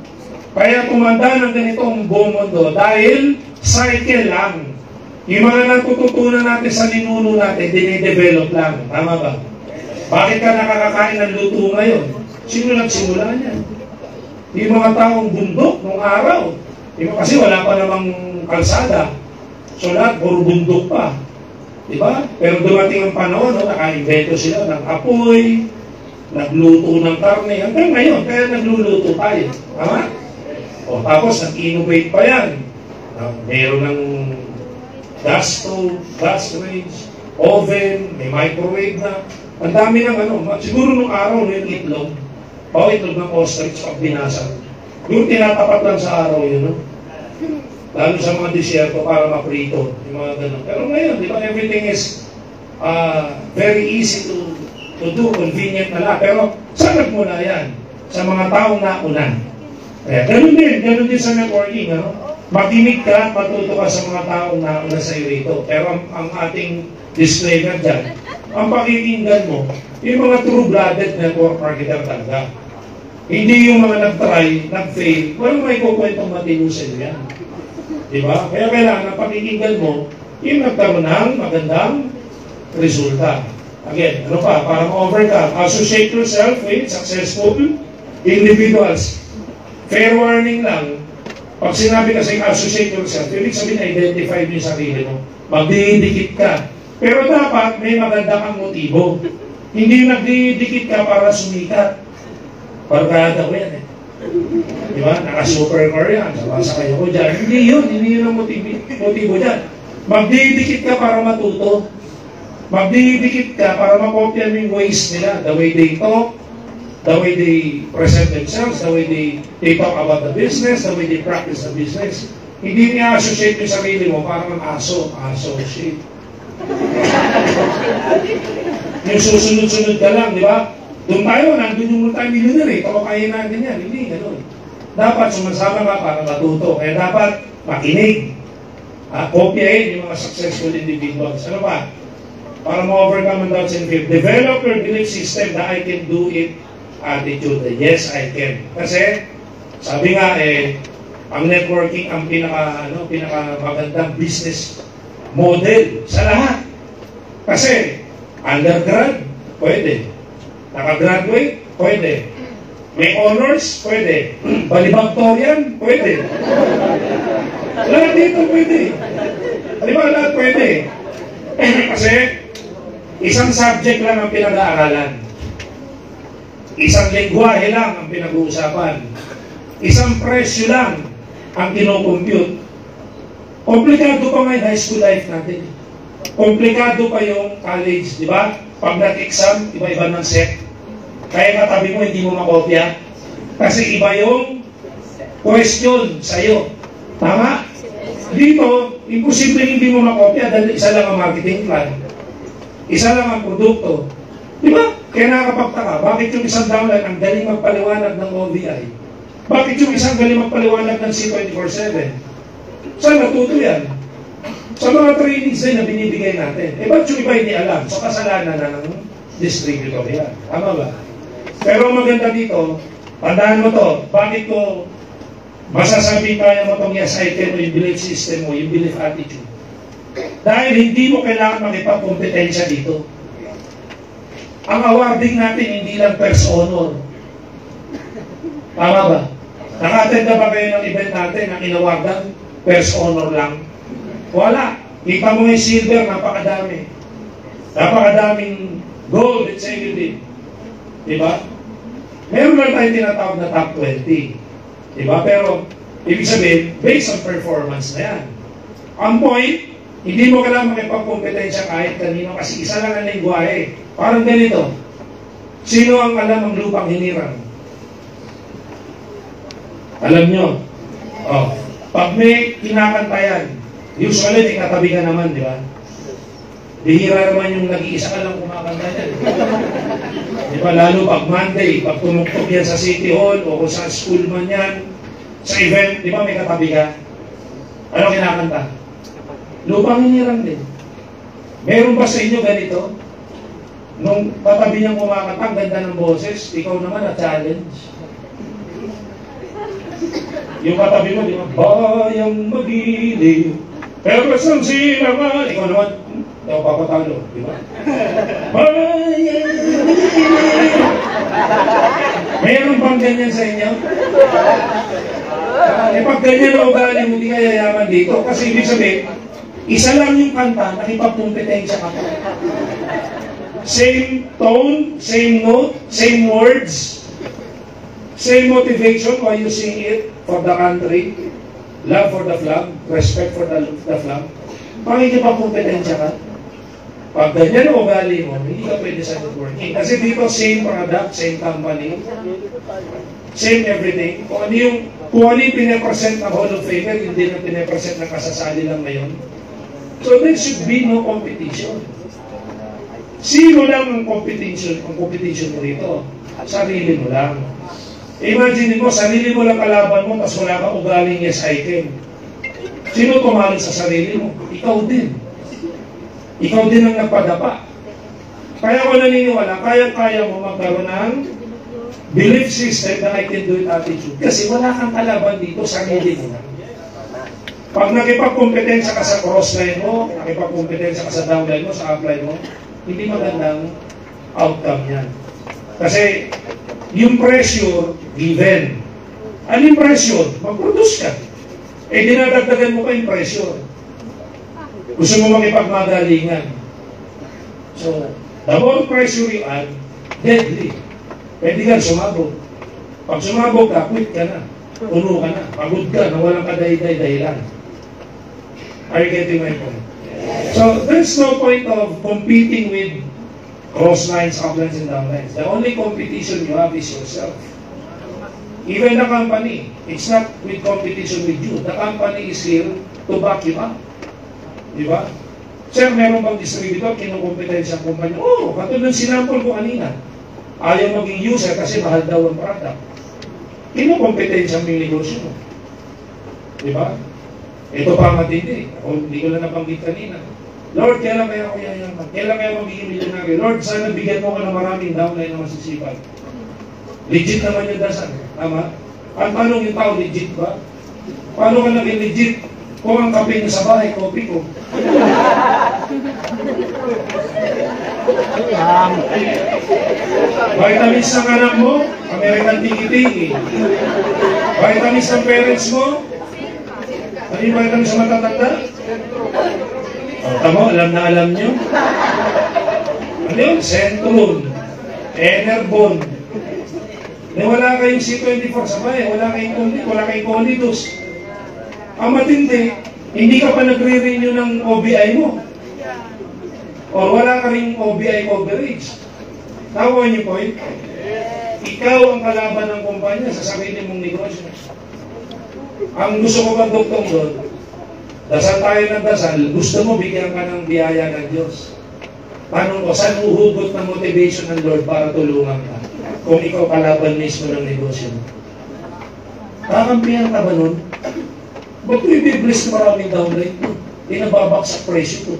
kaya tumanda ng ganitong buong mundo dahil cycle lang. Yung mga natututunan natin sa ninuno natin, dinidevelop lang. Tama ba? Bakit ka nakakakain ng luto ngayon? Sino nagsimula niyan? Yung mga taong bundok nung araw. Kasi wala pa namang kalsada. So lahat, puro bundok pa. Diba? Pero dumating ang panahon, no, naka-invento sila ng apoy, nagluto ng karne. Hanggang ngayon, kaya nagluluto tayo. Tama? O, tapos nag-innovate pa yan. Meron ng gas stove, gas range, oven, may microwave na. Ang dami ng ano, siguro nung araw no, yung itlog, itlog ng ostrich pag binasag. Yung tinatapat lang sa araw yun, no? Lalo sa mga disyerto para maprito, yung mga ganun. Pero ngayon, di ba, everything is very easy to do, convenient na lang. Pero saan nagmula yan? Sa mga taong nauna. Kaya ganun din sa networking, ano? Makinig ka, matuto ka sa mga taong nauna sa iyo rito. Pero ang ating disclaimer dyan, ang pakikinggan mo, yung mga true-blooded network marketer talaga. Hindi yung mga nag-try, nag-fail, walang may kukwentong matino sa iyo yan. Diba? Kaya kailangan ang pakikinggan mo, yung nagkaroon ng magandang resulta. Again, ano pa? Para ma-overcome, associate yourself with successful individuals. Fair warning lang, pag sinabi kasi associate yourself, ibig sabihin identify mo yung sarili mo. Magdidikit ka. Pero dapat may maganda kang motibo. Hindi nagdidikit ka para sumikat. Barkada ko yan eh. Diba? Naka-supercar yan. Sabasakay ako dyan. Hindi yun ang motibo dyan. Magdidikit ka para matuto. Magdidikit ka para makopya mo yung ways nila. The way they talk, the way they present themselves, the way they talk about the business, the way they practice the business. Hindi niya associate yung sarili mo parang ang aso. Associate. Yung susunod-sunod ka lang, di ba? Doon tayo, nandun yung multi-millionaire eh. Kamakain natin yan. Hindi, gano'n. Dapat sumasama ka para matuto. Kaya dapat makinig. Kopyahin yung mga successful individuals. Ano pa? Para ma-overcome ang doubts and fear. Develop your belief system na I can do it attitude. Yes, I can. Kasi, sabi nga ang networking ang pinaka magandang business model sa lahat. Kasi, undergrad, pwede. Naka-graduate, pwede. May honors, pwede. Valedictorian, pwede. Lahat dito pwede. Di ba lahat pwede? Kasi, isang subject lang ang pinag-aaralan. Isang lengguwahe lang ang pinag-uusapan. Isang presyo lang ang kinocompute. Komplikado pa nga yung high school life natin. Komplikado pa yung college, di ba? Pag nag-exam, iba-iba ng set. Kaya katabi mo, hindi mo makopya. Kasi iba yung question sa'yo. Tama? Dito, imposible hindi mo makopya dahil isa lang ang marketing plan. Isa lang ang produkto. Di ba? Kaya nakakapagtaka, bakit yung isang downline ang galing magpaliwanag ng OVI? Bakit yung isang galing magpaliwanag ng C24/7? Saan natuto yan? Sa mga trainings din na binibigay natin. Ba't yung iba hindi alam? So kasalanan na ng distributor yan. Tama ba? Pero maganda dito, tandaan mo to, bakit ko masasabi kaya mo itong yes, I can, yung belief system mo, yung belief attitude. Dahil hindi mo kailangan makipagkompetensya dito. Ang awarding natin, hindi lang first honor. Tama ba? Naka-attend na ba kayo ng event natin na inawardan? First honor lang. Wala. Kita mo yung silver, napakadami. Napakadaming gold, let's say you did. Diba? Meron lang tayong tinatawag na top 20. Diba? Pero, ibig sabihin, based on performance na yan. Ang point, hindi mo kailangan makipagkompetensya kahit kanino kasi isa lang ang lengguwahe. Parang ganito. Sino ang alam ang lupang hinirang? Alam nyo? Oh. Pag may kinakantayan, usually may katabi ka naman, di ba? Bihira naman yung nag-iisa ka lang kumakanta yan. Di ba? Lalo pag Monday, pag tumuktok yan sa City Hall o sa school man yan, sa event, di ba may katabi ka? Ano kinakanta? Lupang hinirang din. Meron ba sa inyo ganito? Nung katabi niyang kumakanta, ang ganda ng boses, ikaw naman na-challenge. Yung katabi mo, di ba? Bayang magiliw. Pero saan sila man? Ikaw naman, Ikaw papatalo, di ba? Mayroon bang ganyan sa inyo? Pag ganyan na ugali mo, hindi ka yayaman dito. Kasi ibig sabihin, isa lang yung kanta, nakipagkumpetensya ka pa. Same tone, same note, same words, same motivation while you sing it for the country, love for the flag, respect for the flag. Pakikipagkumpetensya ka. Pag ganyan ang ugali mo, hindi ka pwede sa networking. Kasi dito, same product, same company, same everything. Kung ano yung pinapresent ng Hall of Famer, hindi na pinapresent ng kasasali lang ngayon. So there should be no competition. Sino lang ang competition mo rito? Sarili mo lang. Imagine mo, sarili mo lang kalaban mo, tapos wala kang ugaling yes I can. Sino tumalit sa sarili mo? Ikaw din. Ikaw din ang nagpadapa. Kaya ako naniniwala, kaya-kaya mo magkaroon ng belief system na I can do it attitude. Kasi wala kang kalaban dito, sarili mo lang. Pag nakipagkompetensya ka sa crossline mo, nakipagkompetensya ka sa downline mo, sa upline mo, hindi magandang outcome yan. Kasi yung pressure, given. Ano yung pressure? Mag-produce ka. Eh, dinadagdagan mo pa yung pressure. Gusto mo makipagmagalingan. So, the more pressure you add, deadly. Pwede ka sumabog. Pag sumabog ka, quit ka na. Puno ka na. Pagod ka na walang kadahiday-dahilan. Are you getting my point? So, there's no point of competing with cross lines, uplines, and downlines. The only competition you have is yourself. Even the company, it's not with competition with you. The company is here to back you up. Di ba? Sir, meron bang distributor, kinukompetensya ang kumpanya? Oo, katulad ng sinample ko kanina. Ayaw maging user kasi mahal daw ang product. Kinukompetensya ang negosyo mo. Di ba? Ito pa matindi. Hindi ko lang nabanggit kanina. Lord, kailan kaya ako yayaman? Kailan kaya magiging millionaire? Lord, sana bigyan mo ka ng maraming downline na masisipag. Legit naman yung dasal. Tama? Ang tanong yung tao, legit ba? Paano ka naging legit? Kung ang kape niya sa bahay, kopi ko. Vitamins ng anak mo, American tiki-tiki. Vitamins ng parents mo, ano yung vitamins sa matatanda? O, tamo, alam na alam nyo. Ano yun? Centrum, Enerbon. Wala kayong C24 sa bahay, wala kayong Colidus. Ang matindi, hindi ka pa nagre-renew ng OBI mo. O wala ka rin OBI coverage. Tawa niyo po, ikaw ang kalaban ng kumpanya sa sarili mong negosyo. Ang gusto ko bang duktong doon, dasal tayo ng dasal, gusto mo bigyan ka ng biyaya ng Diyos. Tanong ko, saan uhugot ng motivation ng Lord para tulungan ka? Kung ikaw kalaban mismo ng negosyo mo. Kakampihan ka ba nun? Ba't ko i-bless na maraming downline ko? Inababaksak presyo ko.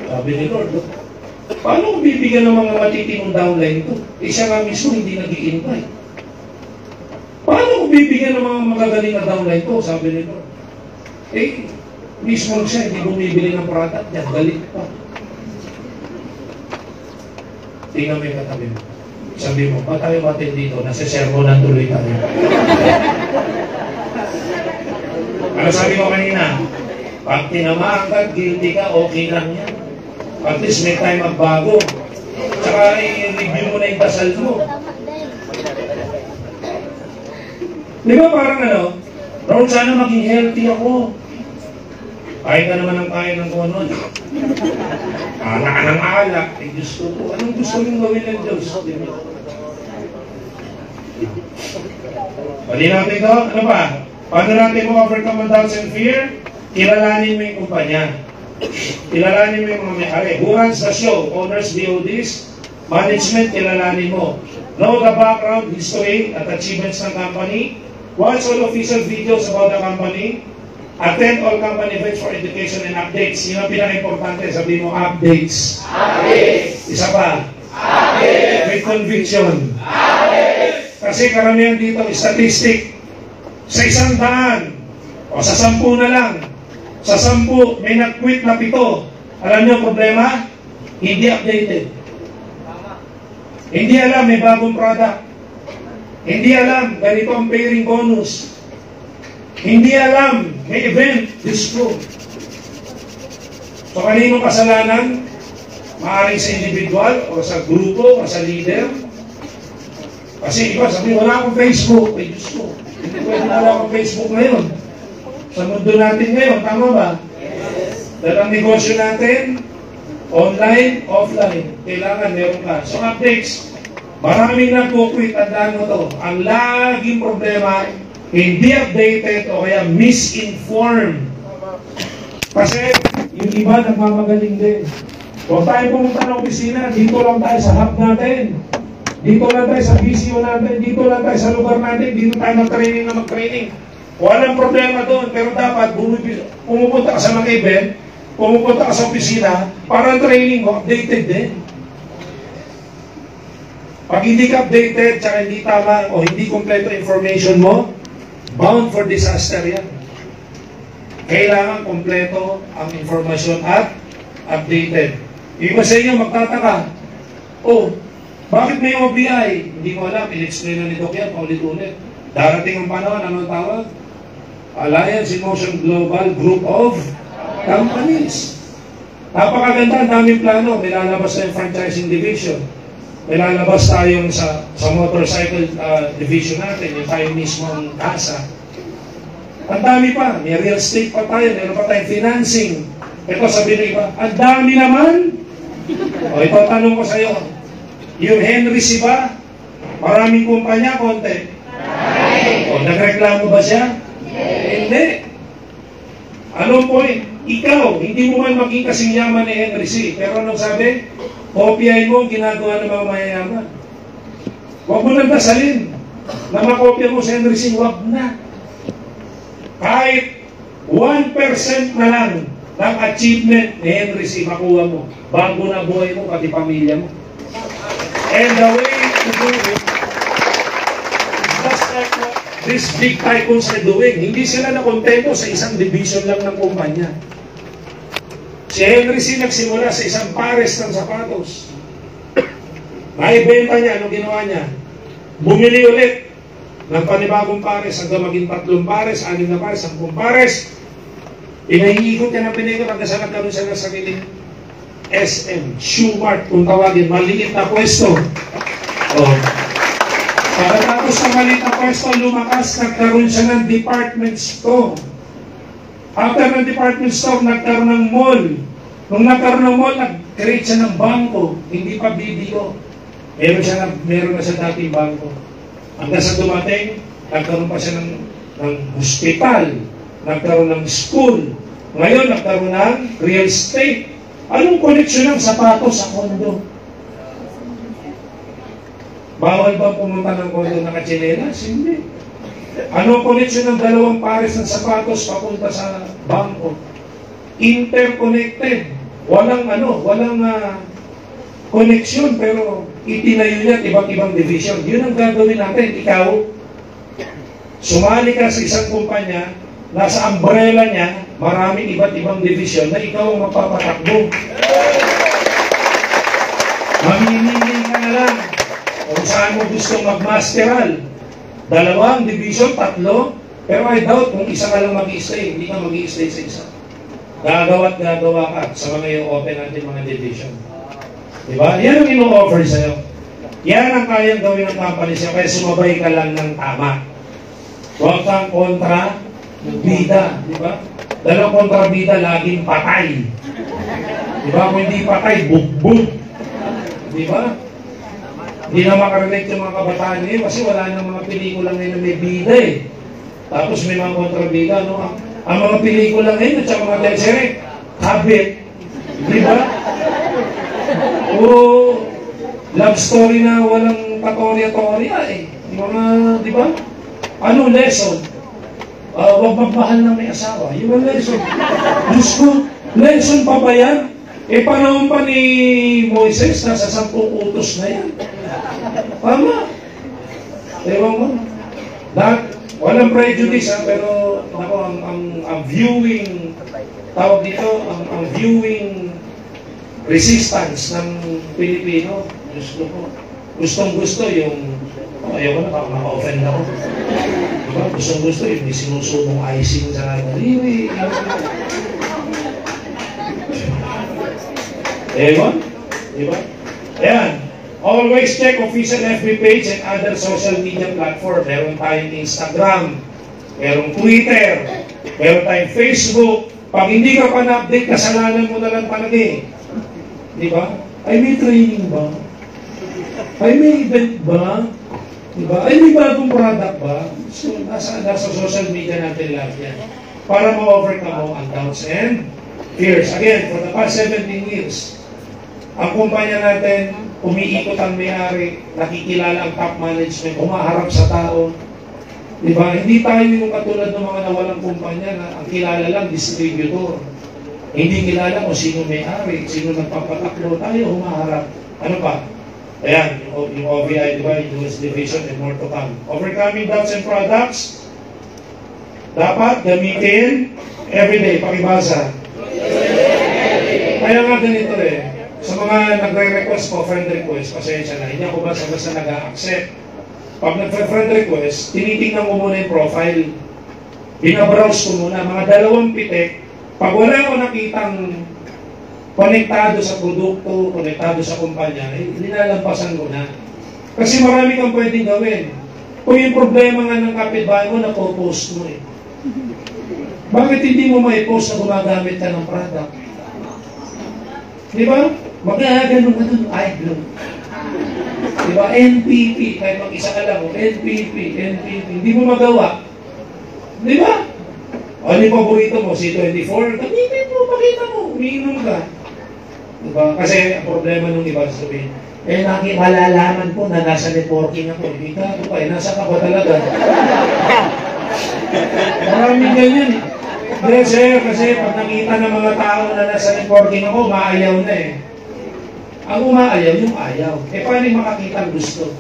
Sabi ni Lord, paano ko bibigyan ng mga matitinong downline ko? Siya nga mismo hindi nag-i-invite. Paano ko bibigyan ng mga magagaling na downline ko? Sabi ni Lord. Mismo siya hindi bumibili ng product niya. Galit pa. Tingnan mo yung katabi mo. Sabi mo, pa tayo batin dito? Nasa sermonan tuloy tayo. Ano sabi ko kanina? Pag tinamaan ka, guilty ka, okay lang yan. At least may time magbago. Tsaka i-review mo na yung dasal mo. Di ba parang ano? Ron, sana maging healthy ako. Kain ka naman ng kain ng kung ano. Anak ka ng alak. Eh, Diyos ko po. Anong gusto mong gawin ng Diyos? Pali natin ito. Ano ba? Paano natin mo overcome ang doubts and fear? Kilalanin mo yung kumpanya. Kilalanin mo yung mga may-ari. Who runs the show? Owners, BODs, management, kilalanin mo. Know the background, history, at achievements ng company. Watch all official videos about the company. Attend all company events for education and updates. Yun ang pinaka-importante. Sabi mo, updates. Updates. Isa pa. Updates. With conviction. Updates. Kasi karamihan dito, statistic. Sa 100, o sa 10 na lang. Sa 10, may nag-quit na 7. Alam niyo ang problema? Hindi updated. Hindi alam may bagong product. Hindi alam ganito ang pairing bonus. Hindi alam may event, disco. So kaninong kasalanan? Maaaring sa individual o sa grupo o sa leader. Kasi iba sabi, wala akong Facebook. Ay Diyos ko, hindi pwede wala akong Facebook ngayon. Sa mundo natin ngayon, tama ba? Dahil ang negosyo natin, online, offline. Kailangan meron ka. So updates, maraming nagkukwit, tandaan mo to. Ang laging problema, hindi updated o kaya misinformed. Kasi yung iba nagmamagaling din. Huwag tayo pumunta ng opisina, dito lang tayo sa hub natin. Dito lang tayo sa BCO natin, dito lang tayo sa lugar natin, dito tayo mag-training na mag-training. Walang problema doon, pero dapat pumupunta ka sa mga event, pumupunta ka sa opisina, para ang training mo, updated din. Pag hindi ka updated, tsaka hindi tama o hindi kompleto information mo, bound for disaster yan. Kailangan kompleto ang informasyon at updated. Iba sa inyo, magtataka, oh, bakit may OBI? Hindi mo alam, in-explain na ni Doc yan, paulit-ulit. Darating ang panahon, anong tawag? Alliance in Motion Global Group of Companies. Napakaganda, ang daming plano. May lalabas na yung franchising division. May lalabas tayong sa motorcycle division natin, yung tayo mismo ang kasa. Ang dami pa. May real estate pa tayo. Meron pa tayong financing. Ito sabi ng iba, ang dami naman. O ito, tanong ko sa iyo. Yung Henry C. ba? Maraming kumpanya, konti. O nagreklamo ba siya? Hindi. Anong point? Ikaw, hindi mo man maging kasing yaman ni Henry C. Pero anong sabi? Kopyahin mo ang ginagawa ng mga mayayaman. Huwag mo nang dasalin na makopya mo si Henry C. Huwag na. Kahit 1% na lang ng achievement ni Henry C. makuha mo, bago na buhay mo, pati pamilya mo. And the way to do it, just like what these big tycoons are doing. Hindi sila nakontento sa isang division lang ng kumpanya. Si Henry C. nagsimula sa isang pares ng sapatos. Naibenta niya, anong ginawa niya? Bumili ulit ng panibagong pares hanggang maging 3 pares, 6 na pares, 10 pares. Inaikot niya ng pinikot hanggang sa nagkaroon siya ng sariling SM, Shoe Mart, kung tawagin, maliit na pwesto. Oh. Pagkatapos ng maliit na pwesto, lumakas, nagkaroon siya ng department store. After ng department store, nagkaroon ng mall. Nung nagkaroon ng mall, nag-create siya ng bangko, hindi pa BDO. Meron na siya dating bangko. Hanggang sa dumating, nagkaroon pa siya ng hospital, nagkaroon ng school. Ngayon, nagkaroon ng real estate. Anong koneksyon ng sapatos sa kondo? Bawal ba pumunta ng kondo na katsinelas? Hindi. Anong koneksyon ng 2 pares ng sapatos papunta sa bangko? Interconnected. Walang koneksyon, pero itinayo niya at iba't ibang division. Yun ang gagawin natin. Ikaw, sumali ka sa isang kumpanya, nasa umbrella niya, maraming iba't ibang division na ikaw ang mapapatakbo. Mamimili ka na lang kung saan mo gusto mag-masteral. 2 division, 3, pero I doubt kung isa ka lang mag-i-stay, hindi ka mag-i-stay sa isa. Gagawa ka sa mga yung open natin mga division. Diba? Yan ang ino-offer sa'yo. Yan ang kayang gawin ng company sa'yo, kaya sumabay ka lang ng tama. Huwag kang kontra bida, di ba? Dalawang kontrabida, laging patay. Di ba? Kung hindi patay, bugbog. Di ba? Hindi na makarelate yung mga kabataan ngayon kasi wala na mga pelikula ngayon na may bida eh. Tapos may mga kontrabida, no? Ang mga pelikula ngayon at saka mga teleserye, habit. Di ba? Puro love story na walang patorya-torya eh. Di ba? Ano lesson? Huwag magmahal na may asawa. Yung ang lesson. Diyos ko, lesson pa ba yan? Eh, panahon pa ni Moises, nasa 10 utos na yan. Tama. Ewan mo. Walang prejudice, pero ako, ang viewing, tawag dito, ang viewing resistance ng Pilipino. Gusto ko. Gustong-gusto yung, ayoko na, maka-offend ako. Diba? Gustong-gusto yung may sinusubong icing sa daliri. Ewan? Diba? Ayan. Always check official FB page and other social media platform. Meron tayong Instagram, meron Twitter, meron tayong Facebook. Pag hindi ka pa na-update, kasalanan mo na lang talaga eh. Di ba? Ay, may training ba? Ay, may event ba? Di ba? Ay, may bagong product ba? So, nasa social media natin lahat yan. Para ma-overcome mo ang doubts and fears. Again, for the past 17 years, ang kumpanya natin, umiikot ang may-ari, nakikilala ang top management, humaharap sa tao. Diba? Hindi tayo yung katulad ng mga nawalang kumpanya na ang kilala lang, distributor. Hindi kilala kung sino may-ari, sino nagpapataklo. Tayo humaharap. Ano pa? Ayan, yung OVI, diba? Yung US Division and more to come. Overcoming doubts and products, dapat gamitin everyday. Pakibasa. Kaya nga ganito eh. Sa mga nagre-request po, friend request, pasensya na, hindi ako basta nag-a-accept. Pag nag-friend request, tinitingnan ko muna yung profile. Binabrowse ko muna, mga 2 pitik. Pag wala ko nakitang konektado sa produkto, konektado sa kumpanya, linalampasan ko na. Kasi marami kang pwedeng gawin. Kung yung problema nga ng kapitbahay mo, napopost mo eh. Bakit hindi mo may-post na gumagamit ka ng product? Di ba? Magaganon ka doon, iGlow. Diba? NPP, kahit mag-isa ka lang, NPP, hindi mo magawa. Diba? Ano yung paborito mo? C24? Gamitin mo, pakita mo, umiinom ka. Diba? Kasi ang problema nung iba sabihin, malalaman po na nasa networking ako. Hindi ka ako pa, nasa ka ba talaga? Maraming ganyan eh. Yes, sir, kasi pag nakita ng mga tao na nasa networking ako, maayaw na eh. Ang umaayaw, yung ayaw. Eh, paano yung makakita ang gusto?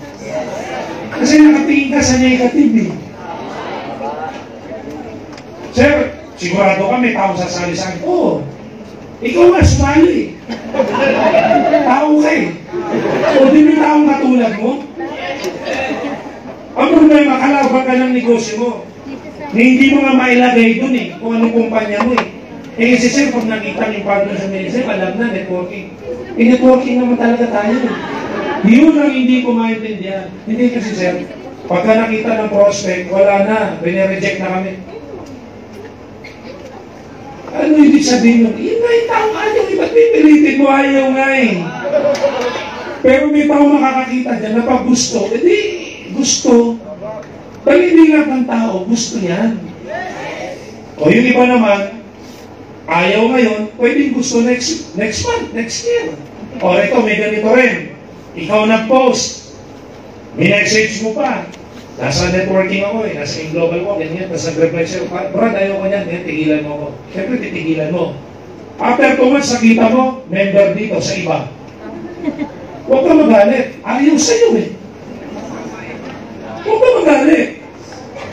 Kasi nakatingin ka sa negative eh. Sir, sigurado ka may tao sasali sa akin. Oo. Ikaw nga, sumali. Tao ka eh. O di may taong katulad mo? Ang problema, kalaban ka ng negosyo mo. Na hindi mo nga mailagay dun eh, kung anong kumpanya mo eh. Eh kasi sir, pag nakita yung partner sa ministry, alam na, networking. Eh networking naman talaga tayo. Yun ang hindi ko maintindihan. Hindi kasi sir, pagka nakita ng prospect, wala na, binireject na kami. Ano ibig sabihin nun? Yun nga yung taong ayaw, ba't pipilitin mo ayaw nga eh. Pero may tao makakakita dyan na pag gusto, edi gusto. Dahil hindi lang ng tao, gusto yan. O yung iba naman, ayaw ngayon, pwedeng gusto next month, next year. O ito, may ganito rin. Ikaw nag-post, minessage mo pa. Nasa networking ako eh, nasa in-global ko, ganyan, nasa nag-reply sa'yo, Brad, ayaw ko yan, tigilan mo ako. Siyempre, titigilan mo. After 2 months, nakita mo, member dito sa iba. Huwag ka magalit. Ayaw sa'yo eh. Huwag ka magalit.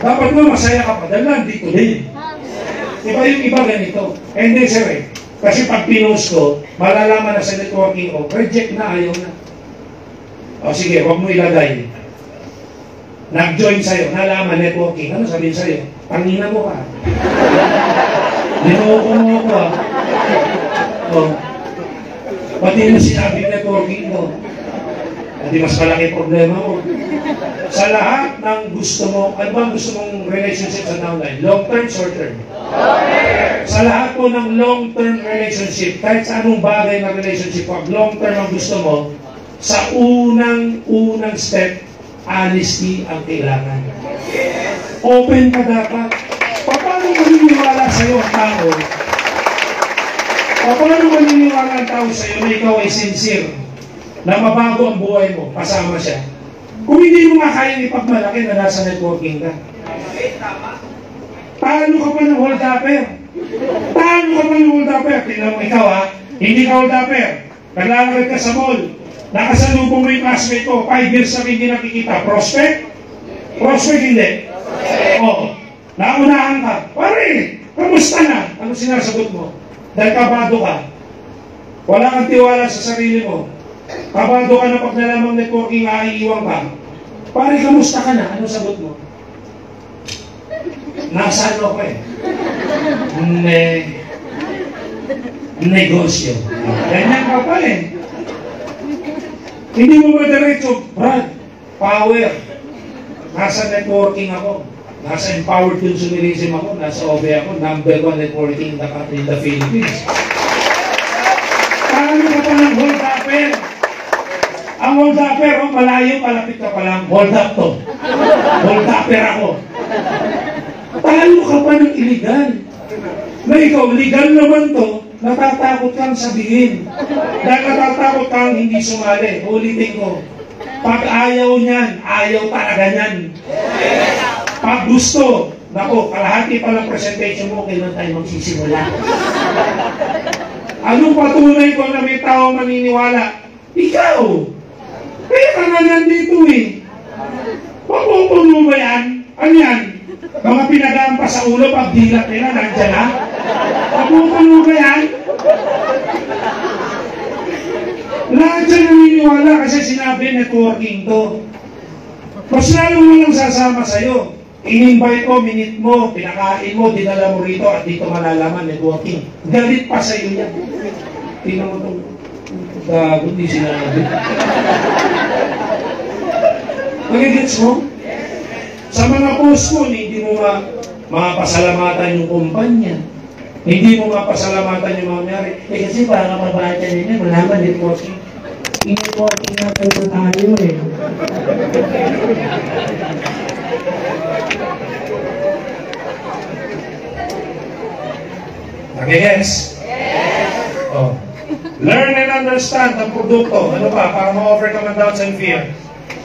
Dapat mo masaya ka pa, dahil nandito din. Diba yung iba ganito? Hindi sir eh. Kasi pag pinost ko, malalaman na sa networking ko, reject na, ayaw na. O sige, huwag mo ilagay. Nag-join sa'yo, nalaman networking. Ano sabihin sa'yo? Pangina mo ka. Linoko mo ako ah. O. Pati na sinabing networking mo. Hindi mas malaki problema mo. Sa lahat ng gusto mo, ano ba gusto mong relationship sa downline? Long-term, short-term? Sa lahat po ng long-term relationship, kahit sa anong bagay na relationship, pag long-term ang gusto mo, sa unang step, honesty ang kailangan. Open ka dapat. Paano maniniwala sa'yo ang tao? Paano maniniwala ang tao sa'yo na ikaw ay sincere? Na mabago ang buhay mo, kasama siya. Kung hindi mo nga kayang ipagmalaki na nasa networking ka. Paano ka pa ng hold-upper? Paano ka pa ng hold-upper? Tingnan mo ikaw ha, hindi ka hold-upper. Naglalakad ka sa mall. Nakasalubong mo yung classmate ko, 5 years na hindi nakikita. Prospect? Prospect hindi. Oo. Naunahan ka. Pare, kamusta na? Ano sinasagot mo? Dahil kabado ka. Wala kang tiwala sa sarili mo. Kabado ka na pag nalamang networking, aiiwan ka. Pare, kamusta ka na? Ano sagot mo? Nasa ano ka negosyo. Ganyan ka pa eh. Hindi mo ba diretso, Brad, power. Nasa networking ako. Nasa empowered consumerism ako. Nasa OBE ako. Number 1 networking in the country, in the Philippines. Paano ka pa ng hold upper? Ang hold upper, oh, malayo, palapit ka pa lang. Hold up to. Hold upper ako. Talo ka pa ng iligal. Na ikaw, legal naman to, natatakot kang sabihin. Dahil natatakot kang hindi sumali. Ulitin ko. Pag ayaw niyan, ayaw talaga niyan. Pag gusto, nako, kalahati pa ng presentation mo, kailan tayo magsisimula. Anong patunay ko na may tao maniniwala? Ikaw! Kaya ka na nandito eh. Papupuno ba yan? Ano yan? Mga pinagampa sa ulo, pag dilat nila, nandiyan na? Papupuno ba yan? Lahat siya naniniwala kasi sinabi networking to. Mas lalo mo lang sasama sa'yo. In-invite mo, minute mo, pinakain mo, dinala mo rito at dito malalaman networking. Galit pa sa'yo yan. Tingnan mo itong gago, di sinabi. Magigits mo? Sa mga post mo, hindi mo mapasalamatan yung kumpanya. Hindi mo mapasalamatan yung mga mayari. Eh kasi para mabata nila, malaman networking. In-networking na tayo eh. Okay, yes? Yes. Oh. Learn and understand ang produkto. Ano pa? Para ma-overcome ang doubts and fear.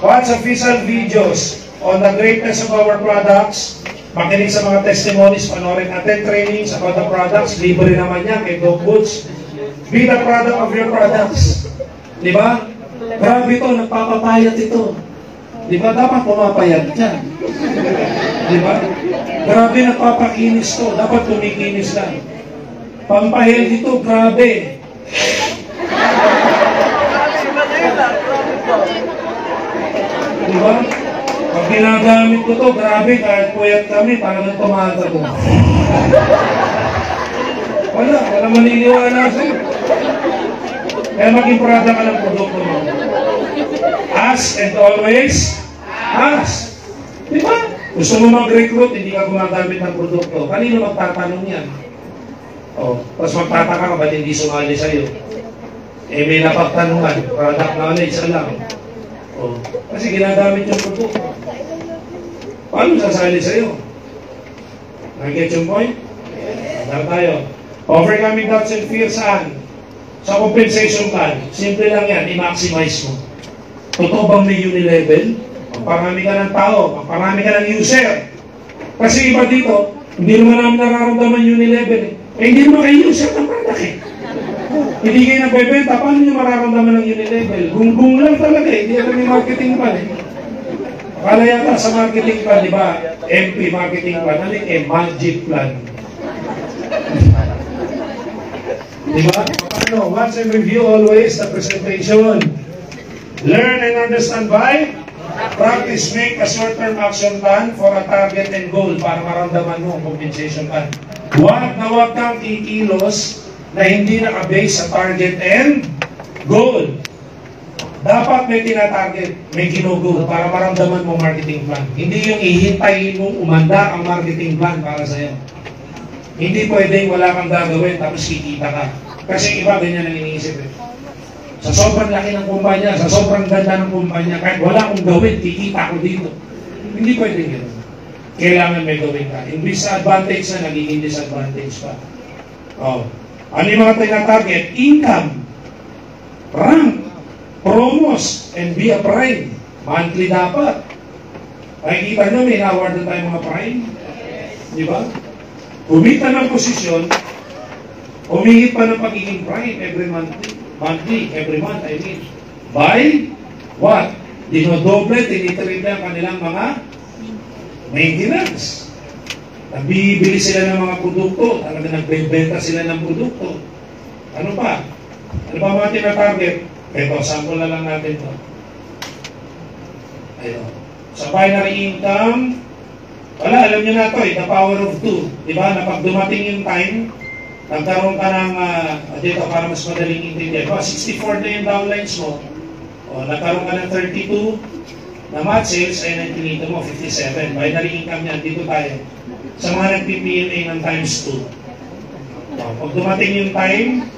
Watch official videos on the greatness of our products. Makinig sa mga testimonies, panoorin natin trainings about the products. Libre naman yan kay Doc Boots. Be the product of your products. Di ba? Grabe ito, nagpapapayat ito. Di ba? Dapat pumapayat siya. Di ba? Grabe, nagpapakinis to. Dapat tumikinis lang. Pampahel dito, grabe. Di ba? Pag ginagamit ko to, grabe, kahit puyat kami, parang tumaga ko. Wala maniniwala sa'yo. Kaya maging product ka ng produkto mo. Ask and always ask. Di ba? Gusto mo mag-recruit, hindi ka gumagamit ng produkto. Kanino magtatanong yan? Oh, tapos magtataka ka, ba't hindi sumali sa'yo? Eh, may napagtanungan, product knowledge lang. Oh, kasi ginagamit yung produkto. Paano sasali sa'yo? Nag-get yung point? Dahil tayo. Overcoming doubts and fear saan? Sa compensation plan. Simple lang yan, i-maximize mo. Totoo bang may unilevel? Magparami ka ng tao, magparami ka ng user. Kasi iba dito, hindi naman namin nararamdaman unilevel eh. Eh, hindi naman kayo user ng product eh. Hindi kayo nagbebenta, paano nyo mararamdaman ng unilevel? Gung-gung lang talaga eh, hindi naman yung marketing plan eh. Kala yata sa marketing plan, di ba? MP marketing plan, ano yung magic plan? Di ba? Paano? Watch and review always the presentation. Learn and understand by practice. Make a short-term action plan for a target and goal para maramdaman mo ang compensation plan. Huwag kang kikilos na hindi nakabase sa target and goal. Dapat may tinatarget, may ginugol para maramdaman mo marketing plan. Hindi yung ihintayin mong umanda ang marketing plan para sa'yo. Hindi pwedeng wala kang gagawin tapos kikita ka. Kasi iba ganyan ang iniisip eh. Sa sobrang laki ng kumpanya, sa sobrang ganda ng kumpanya, kahit wala akong gawin, kikita ko dito. Hindi pwedeng gano'n. Kailangan may gawin ka. Imbis sa advantage na, nagiging disadvantage pa. Oh. Ano yung mga tinatarget? Income, rank, promos, and be a prime. Monthly dapat. Nakikita nyo, may na-award na tayo mga prime. Di ba? Kumita ng posisyon, umingit pa ng pagiging prime every monthly, every month, I mean. By what? Dinodoble, tinitriple ang kanilang mga maintenance. Nagbibili sila ng mga produkto, talaga nagbebenta sila ng produkto. Ano pa? Ano ba mga tina-target? Ito, sample na lang natin to. Ayun. Sa binary income, wala, alam nyo na to the power of 2. Diba? Na pag dumating yung time, nagkaroon ka ng, dito para mas madaling intindihan. 64 na yung downlines mo. O, nagkaroon ka ng 32 na math sales, ay natinito mo, 57. Binary income yan, dito tayo. Sa mga nag-PPMA ng times 2. O, pag dumating yung time,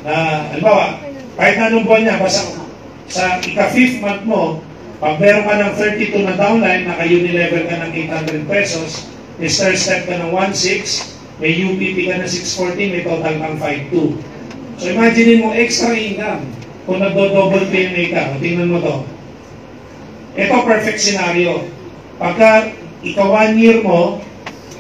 halimbawa, kahit anong buwan niya, basta sa ika-5th month mo, pag meron ka ng 32 na downline, naka-unilevel ka ng 800 pesos, may star step ka ng 1.6, may UPP ka ng 640, may total kang 5.2. So imagine mo, extra income kung nagdo-double PMA ka. Tingnan mo to. Ito, perfect scenario. Pagka ika 1 year mo,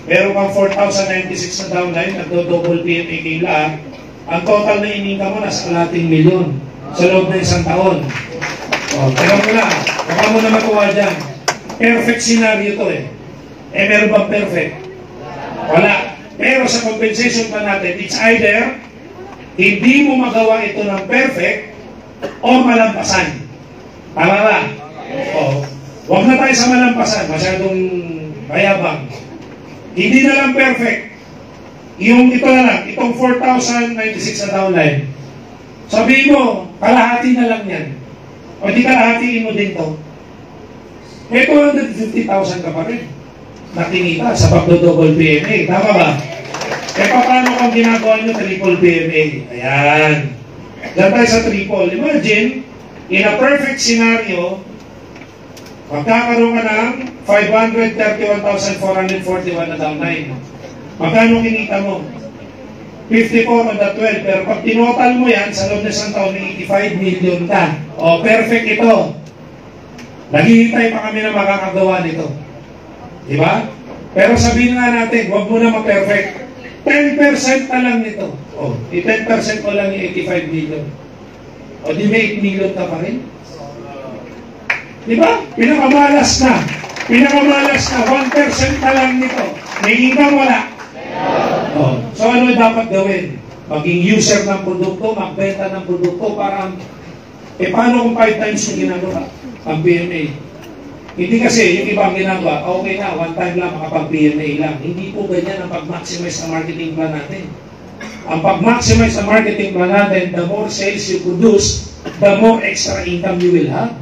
meron kang 4,096 na downline, nagdo-double PMA kayo lahat, ang total na in-income mo nasa kalating milyon sa loob ng isang taon. O, teka mo na. Baka mo na makuha dyan. Perfect scenario to eh. Eh, meron bang perfect? Wala. Pero sa compensation plan natin, it's either hindi mo magawa ito ng perfect o malampasan. Tama ba? O, huwag na tayo sa malampasan. Masyadong mayabang. Hindi na lang perfect. Yung ito na lang, itong 4,096 na downline. Sabihin mo, kalahati na lang yan. O di kalahatiin mo din to. Eh, 250,000 ka pa rin. Nakinita sa pagdo-double PMA. Tama ba? Eh, paano kung ginagawa nyo triple PMA? Ayan. Diyan tayo sa triple. Imagine, in a perfect scenario, magkakaroon ka ng 531,441 na downline. Magkano kinita mo? 54 on the 12. Pero pag tinotal mo yan, sa loob na isang taon, may 85 million ka. O, perfect ito. Naghihintay pa kami na makakagawa nito. Diba? Pero sabihin nga natin, huwag mo na ma-perfect. 10% na lang nito. O, 10% mo lang yung 85 million. O, di may 8 million ka pa rin? Diba? Pinakamalas na. Pinakamalas na. 1% na lang nito. May income wala. Oh. So ano dapat gawin? Maging user ng produkto, magbenta ng produkto para paano kung 5 times yung ginagawa ang PMA? Hindi kasi yung ibang ginagawa, okay na, one time lang makapag-PMA lang. Hindi po ganyan ang pag-maximize ang marketing plan natin. Ang pag-maximize ang marketing plan natin, the more sales you produce, the more extra income you will have.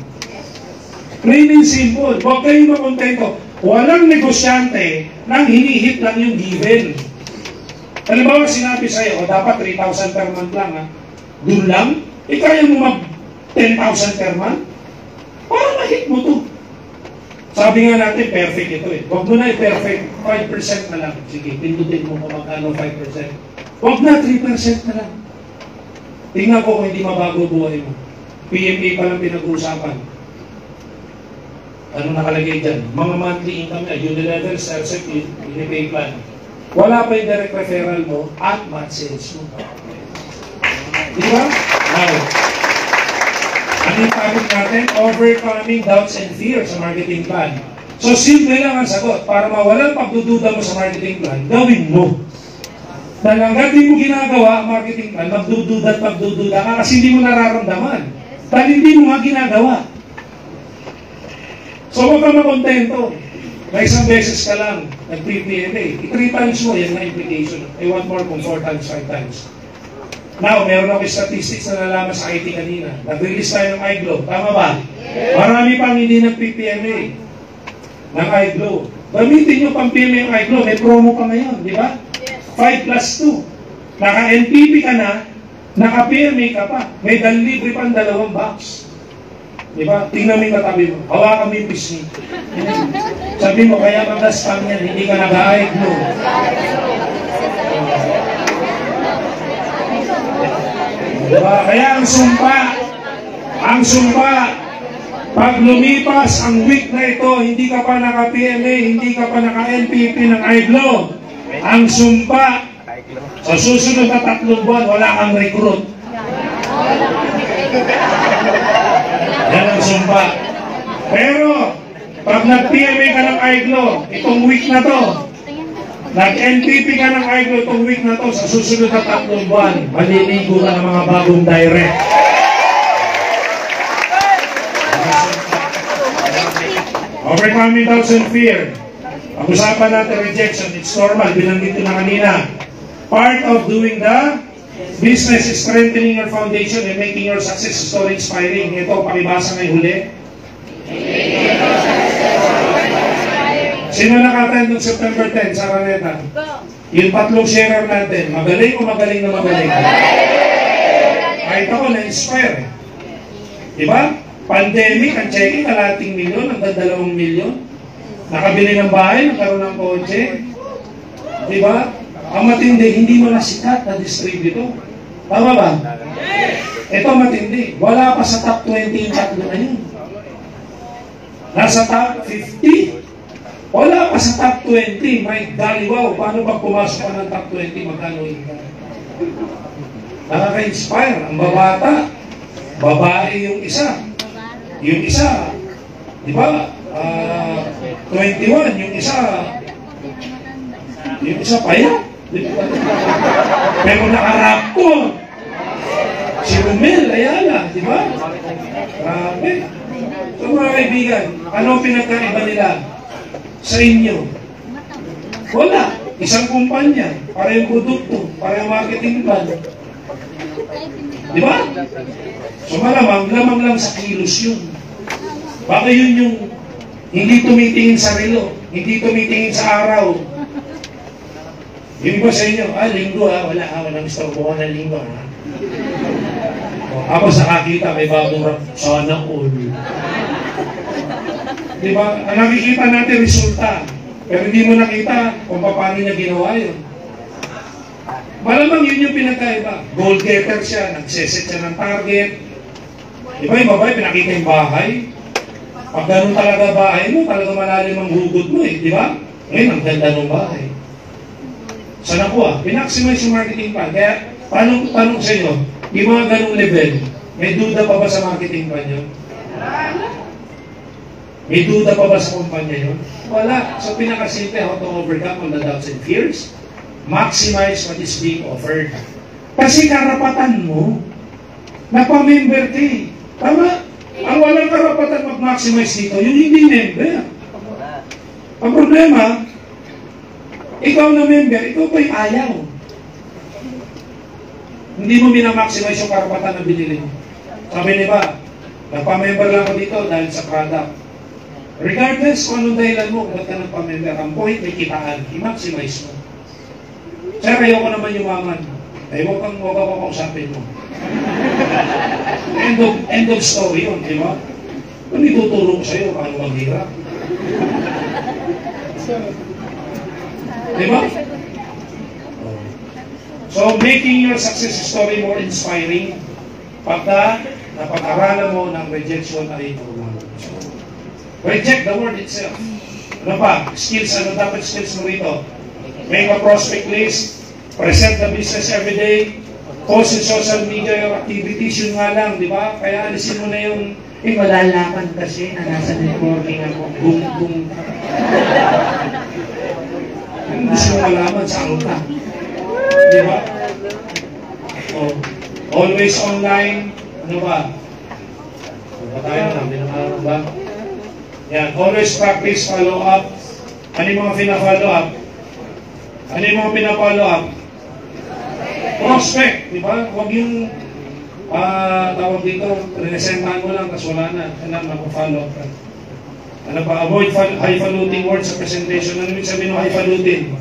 Plain and simple. Huwag kayong makontento. Walang negosyante nang hinihit lang yung given. Halimbawa, sinabi sa'yo, dapat 3,000 per month lang, ha? Doon lang? Kaya mo mag 10,000 per month? Para ma-hit mo to. Sabi nga natin, perfect ito eh. Huwag mo na i-perfect. 5% na lang. Sige, pindutin mo kung magkano 5%. Huwag na, 3% na lang. Tingnan ko kung hindi mabago buhay mo. PMA pa lang pinag-uusapan. Ano nakalagay dyan? Mga monthly income na, unilevel, self-set, unipay plan. Wala pa yung direct referral mo at match sales mo. Di ba? Now, ano yung topic natin? Overcoming doubts and fears sa marketing plan. So, simple lang ang sagot. Para mawalan pagdududa mo sa marketing plan, gawin mo. Dahil hanggang di mo ginagawa ang marketing plan, magdududa at magdududa ka kasi hindi mo nararamdaman. Dahil hindi mo nga ginagawa. So, huwag ka makontento. May isang beses ka lang, nag-PPMA. 3 times mo, yan na implication. I want more kung 4 times, 5 times. Now, meron ako statistics na nalaman sa IT kanina. Nag-release tayo ng iGlow. Tama ba? Yes. Marami pang hindi nag-PPMA ng iGlow. Gamitin nyo pang PMA yung iGlow. May promo pa ngayon, di ba? Yes. 5+2. Naka-NPP ka na, naka-PMA ka pa. May libre pang 2 box. Di ba? Tingnan mo yung katabi mo. Hawakan mo yung pisngi. Sabi mo, kaya mag-spam yan, hindi ka nag-iGlow. Diba? Kaya ang sumpa, pag lumipas ang week na ito, hindi ka pa naka-PMA, hindi ka pa naka-NPP ng iGlow. Ang sumpa, sa susunod na 3 buwan, wala kang recruit. Yan ang sumpa. Pero, pag nag-PMA ka ng iGlow, itong week na to, Nag-NPP ka ng idol itong week na to, sa susunod na 3 buwan, maliligo ka ng mga bagong direct. Overcoming doubts and fear. Pag-usapan natin rejection, it's normal, binanggit ko na kanina. Part of doing the business is strengthening your foundation and making your success story inspiring. Ito, pakibasa ngayong huli. Sino nakatayin ng September 10 sa Araneta? Yung 3 sharer natin, magaling o magaling na magaling? Kahit ako, na-inspire. Diba? Pandemic, ang checking, kalating milyon, hanggang 2 milyon. Nakabili ng bahay, nagkaroon ng kotse. Diba? Ang matindi, hindi mo na sikat na distributor. Tama ba? Ito matindi. Wala pa sa top 20 yung 3 na yun. Nasa top 50. Wala pa sa top 20. My golly, wow. Paano ba pumasok ka ng top 20? Magkano yun? Nakaka-inspire. Ang babata. Babae yung isa. Yung isa, di ba? 21. Yung isa payat. Pero nakaraptor. Si Romel Ayala, di ba? Grabe. So mga kaibigan, ano pinagkaiba nila sa inyo? Wala. Isang kumpanya, parehong produkto, parehong marketing plan. Di ba? So lamang lang sa kilos yun. Baka yun yung hindi tumitingin sa relo, hindi tumitingin sa araw. Yung iba sa inyo, linggo wala gusto ko ng linggo Ako sa kakita, may bagong rap, sana all. Diba? Ang nakikita natin resulta, pero hindi mo nakita kung paano niya ginawa yun. Malamang yun yung pinagkaiba. Goal getter siya, nagseset siya ng target. Diba yung babae, pinakita yung bahay. Pag ganun talaga bahay mo, talaga malalim ang hugot mo eh, di ba? Ngayon, ang ganda ng bahay. Saan ako pinaximize yung marketing plan. Kaya, tanong sa inyo, yung mga ganung level, may duda pa ba sa marketing plan yun? May duda pa ba sa kumpanya yun? Wala. So, pinakasimple, how to overcome all the doubts and fears, maximize what is being offered. Kasi karapatan mo, napamember ka eh. Tama? Ang walang karapatan mag-maximize dito, yung hindi member. Ang problema, ikaw na member, ikaw pa yung ayaw. Hindi mo minamaximize yung karapatan na binili mo. Sabi niba, nagpa-member lang ako dito dahil sa product. Regardless kung anong dahilan mo, ba't ka nagpa-member, ang point may kitaan, i-maximize mo. Sir, ayaw ko naman yumaman. Ay, huwag kang kausapin mo. End of story yun, di ba? Kung ituturo ko sa'yo, paano maghirap? Di ba? So, making your success story more inspiring, pagka napag-aralan mo ng rejection ay normal. Reject the word itself. Ano pa? Skills, ano dapat skills mo rito? Make a prospect list, present the business every day, post in social media yung activities, yun nga lang, di ba? Kaya alisin mo na yung, malalaman kasi na nasa networking ako. Boom. Yung gusto mo malaman sa ka. Di ba? Always online, ano ba? Ano ba tayo na? Binakaroon ba? Yan, always practice follow up. Ano yung mga pina-follow up? Ano yung mga pina-follow up? Prospect, di ba? Huwag yung tawag dito, presentahan mo lang, tapos wala na. Kailangan mag-follow up ka. Ano pa? Avoid highfalutin words sa presentation. Ano yung sabihin ng highfalutin?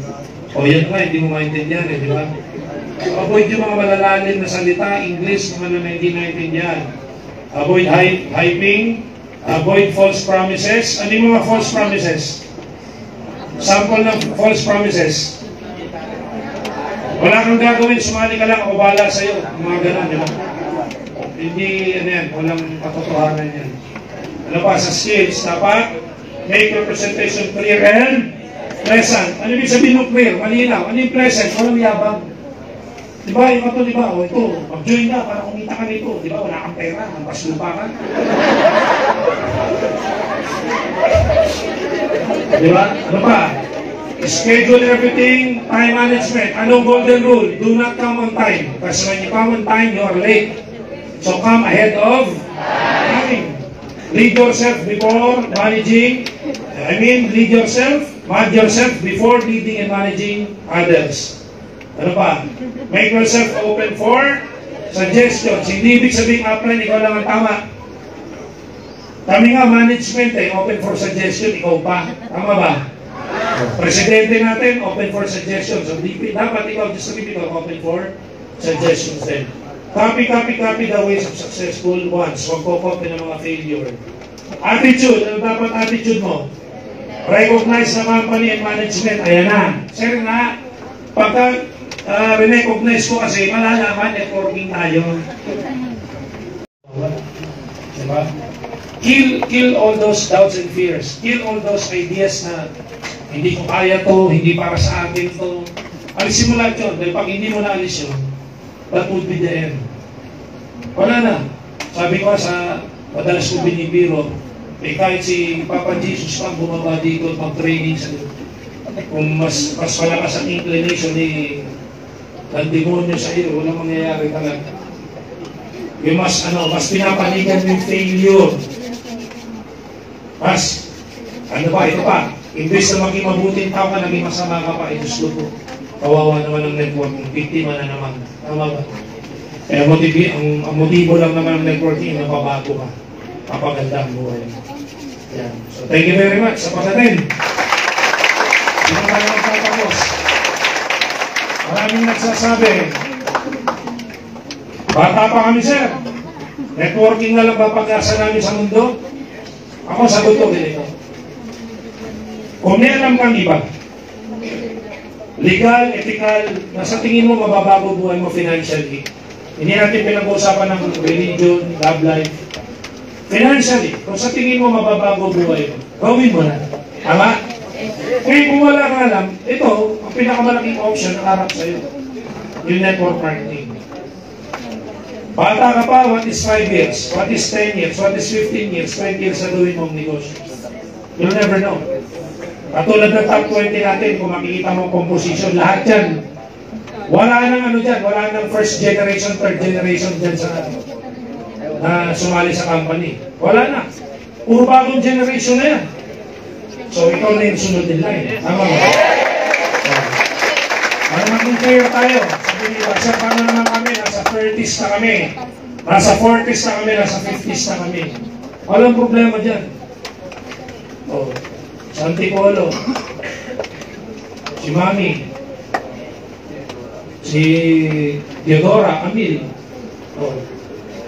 Yan nga, hindi mo maintindihan eh, di ba? So, avoid yung mga malalalim na salita, English, mga na hindi maintindihan. Avoid hyping. Avoid false promises. Ano yung mga false promises? Sample ng false promises. Wala kang gagawin, sumali ka lang, ako bahala sa'yo. Mga ganun, di ba? Hindi, walang katotohanan yan. Ano pa, sa skills, dapat make your presentation clear and pleasant. Ano yung sabihin ng clear? Malinaw. Ano yung pleasant? Walang yabang. Di ba, yung ito, di ba? Ito, mag-join ka para kumita ka nito. Di ba, wala kang pera, hampas lupa ka. Di ba? Ano pa? Schedule everything, time management. Anong golden rule? Do not come on time. Kasi when you come on time, you are late. So come ahead of time. Lead yourself before managing, lead yourself, manage yourself before leading and managing others. Ano pa? Make yourself open for suggestions. Hindi ibig sabihin apply, ikaw lang ang tama. Kami nga management open for suggestion, ikaw pa. Tama ba? Presidente natin, open for suggestions. So, dapat ikaw, just to keep ikaw, open for suggestions din. Copy the ways of successful ones. Huwag po-copy ng mga failure. Attitude. Ano dapat attitude mo? Recognize na company and management. Ayan na. Sir na, pagka recognize ko kasi, malalaman, networking tayo. Diba? Kill all those doubts and fears. Kill all those ideas na hindi ko kaya to, hindi para sa akin to. Alisin mo lahat yun. Dahil pag hindi mo naalis yun, that would be the end. Wala na. Sabi ko sa madalas ko binibiro, kahit si Papa Jesus pang bumaba dito mag-training sa kung mas malakas ang inclination ng demonyo sa iyo, walang mangyayari talaga. Yung mas pinapanigan yung failure. Mas, ito pa, imbes na maging mabuting tao ka, naging masama ka pa, Diyos ko po. Kawawa naman ang networking, biktima na naman. Tama ba? Kaya ang motibo lang naman ng networking, napabago ka. Kapaganda ang buhay. Yan. So, thank you very much sa pagdating. Hindi na tayo magtatapos. Maraming nagsasabi, bata pa kami, sir. Networking na lang ba pag-asa namin sa mundo? Ako sagot ko ganito. Kung may alam kang iba, legal, ethical, na sa tingin mo mababago buhay mo financially. Hindi natin pinag-uusapan ng religion, love life. Financially, kung sa tingin mo mababago buhay mo, gawin mo na. Tama? Kaya kung wala ka alam, ito, ang pinakamalaking option na harap sa'yo. Yung network marketing. Bata ka pa, what is 5 years? What is 10 years? What is 15 years? 20 years na gawin mong negosyo? You'll never know. Katulad ng top 20 natin, kung makikita mong composition, lahat yan. Wala nang dyan, wala nang first generation, third generation dyan sa na sumali sa company. Wala na. Puro bagong generation na yan. So, ikaw na yung sunod din line. Tama ba? Para maging clear tayo. Sabi nila, sir, paano naman kami? Nasa 30s na kami. Nasa 40s na kami. Nasa 50s na kami. Walang problema dyan. Oh. Sa Antipolo, si Mami, si Theodora, Amil,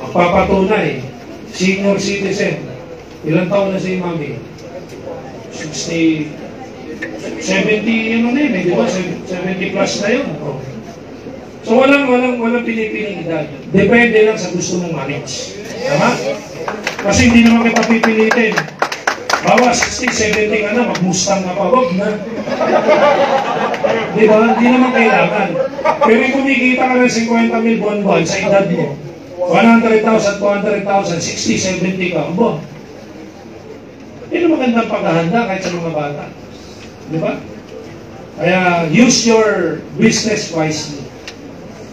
ang papatunay, senior citizen, ilang taon na si Mami? 70, di ba? 70 plus na yun. So walang pinipiling edad. Depende lang sa gusto mong manage. Tama? Kasi hindi naman kita pipilitin. Bawa 60, 70 ka na, mag-mustang na pa, wag na. Di ba? Hindi naman kailangan. Pero kumikita ka ng 50,000 buwan-buwan sa edad mo. 100,000, 200,000, 60, 70 ka. Aba. Yun ang magandang paghahanda kahit sa mga bata. Di ba? Kaya use your business wisely.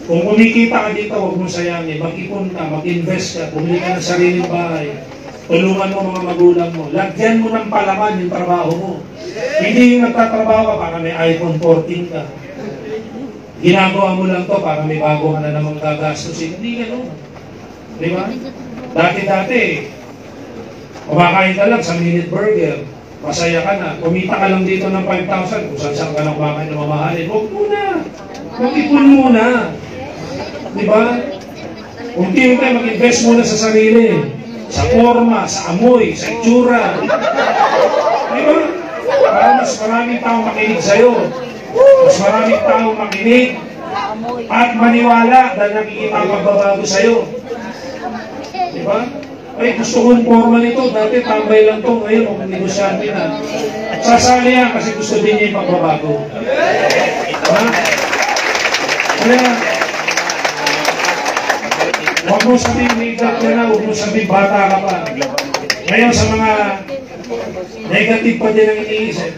Kung kumikita ka dito, huwag mong sayangin. Mag-ipon ka, mag-invest ka, bumili ka ng sariling bahay. Tulungan mo mga magulang mo. Lagyan mo ng palaman yung trabaho mo. Hindi yung nagtatrabaho ka para may iPhone 14 ka. Ginagawa mo lang to para may bago ka na namang gagastusin. Hindi gano'n. Di ba? Dati-dati, kumakain ka lang sa minute burger. Masaya ka na. Kumita ka lang dito ng 5,000. Kung saan ka lang kumakain na mamahalin. Huwag muna. Mag-ipon muna. Di ba? Unti-unti mag-invest muna sa sarili. Sa forma, sa amoy, sa itsura. Di ba? Para mas maraming taong makinig sa'yo. Mas maraming taong makinig at maniwala dahil nakikita ang pagbabago sa'yo. Di ba? Ay, gusto kong forma nito. Dati tambay lang to. Ngayon, kung negosyante na. Sasali yan kasi gusto din niya yung pagbabago. Ha? Kaya, huwag mo sabihin may edad ka na, huwag mo sabihin bata ka pa. Ngayon sa mga negative pa din ang iniisip.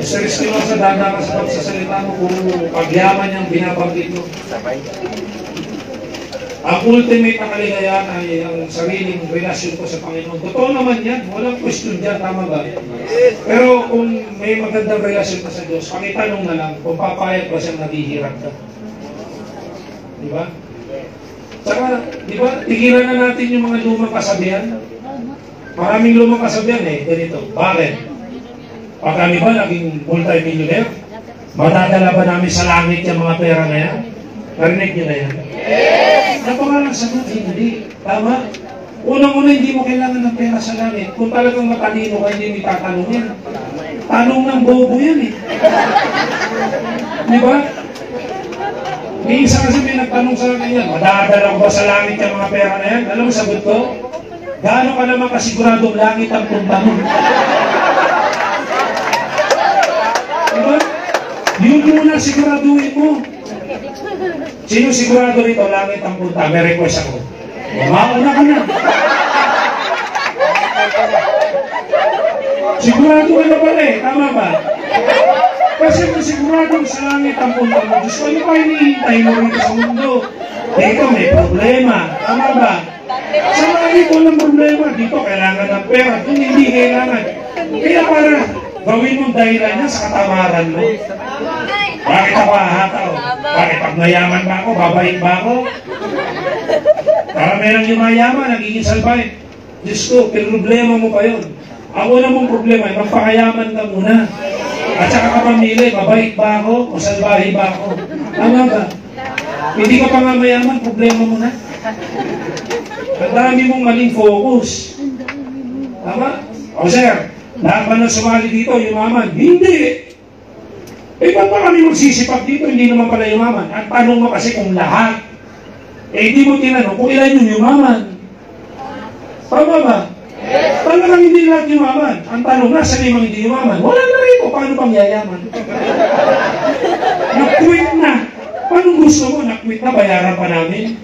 Mr. Espinosa, dada ka sa pagsasalita mo kung pagyaman niyang binabanggit mo. Ang ultimate na kaligayahan ay ang sariling relasyon ko sa Panginoon. Totoo naman yan, walang question dyan, tama ba? Pero kung may magandang relasyon ka sa Diyos, pakitanong na lang kung papayag ba siyang naghihirap ka. Di ba? Saka, di ba, tigilan na natin yung mga lumang kasabihan. Maraming lumang kasabihan ganito. Bakit? Pag kami ba naging multi-millionaire, madadala ba namin sa langit yung mga pera na yan? Narinig nyo na yan? Yes! Napangalang sagot, hindi. Tama? Unang-una, hindi mo kailangan ng pera sa langit. Kung talagang matalino ka, hindi mo itatanong yan. Tanong ng bobo yan Di ba? May isa kasi may nagtanong sa akin yan, madadala ko ba sa langit yung mga pera na yan? Alam mo, sagot ko? Gaano ka naman kasiguradong langit ang punta mo? Diba? Yun muna siguraduhin mo. Sino sigurado rito langit ang punta? May request ako. Mauna ka na. Sigurado ka na pala tama ba? Kasi kung sigurado sa langit ang punta mo, Diyos ko, ano pa hinihintay mo rito sa mundo? Dito may problema. Tama ba? Sa langit walang problema. Dito kailangan ng pera. Kung hindi kailangan. Kaya para gawin mong dahilan niya sa katamaran mo. Bakit ako hahataw? Bakit pag mayaman ba ako? Babait ba ako? Karamihan ng yumayaman, nagiging salbay. Diyos ko, problema mo pa yun. Ang una mong problema ay magpakayaman ka muna. At saka kapamili, mabait ba ako o salbahe ba ako? Tama ba? Hindi ka pa nga mayaman, problema mo na. Ang dami mong maling focus. Tama? O sir, lahat ba nang sumali dito, yumaman? Hindi! Ba't pa kami magsisipag dito, hindi naman pala yumaman? Ang tanong mo kasi kung lahat. Hindi mo tinanong kung ilan yung yumaman. Tama ba? Talagang hindi lahat yumaman. Ang tanong na, saan yung hindi yumaman? Wala na rin ko, paano pang yayaman? Nag-quit na. Paano gusto mo? Nag-quit na, bayaran pa namin.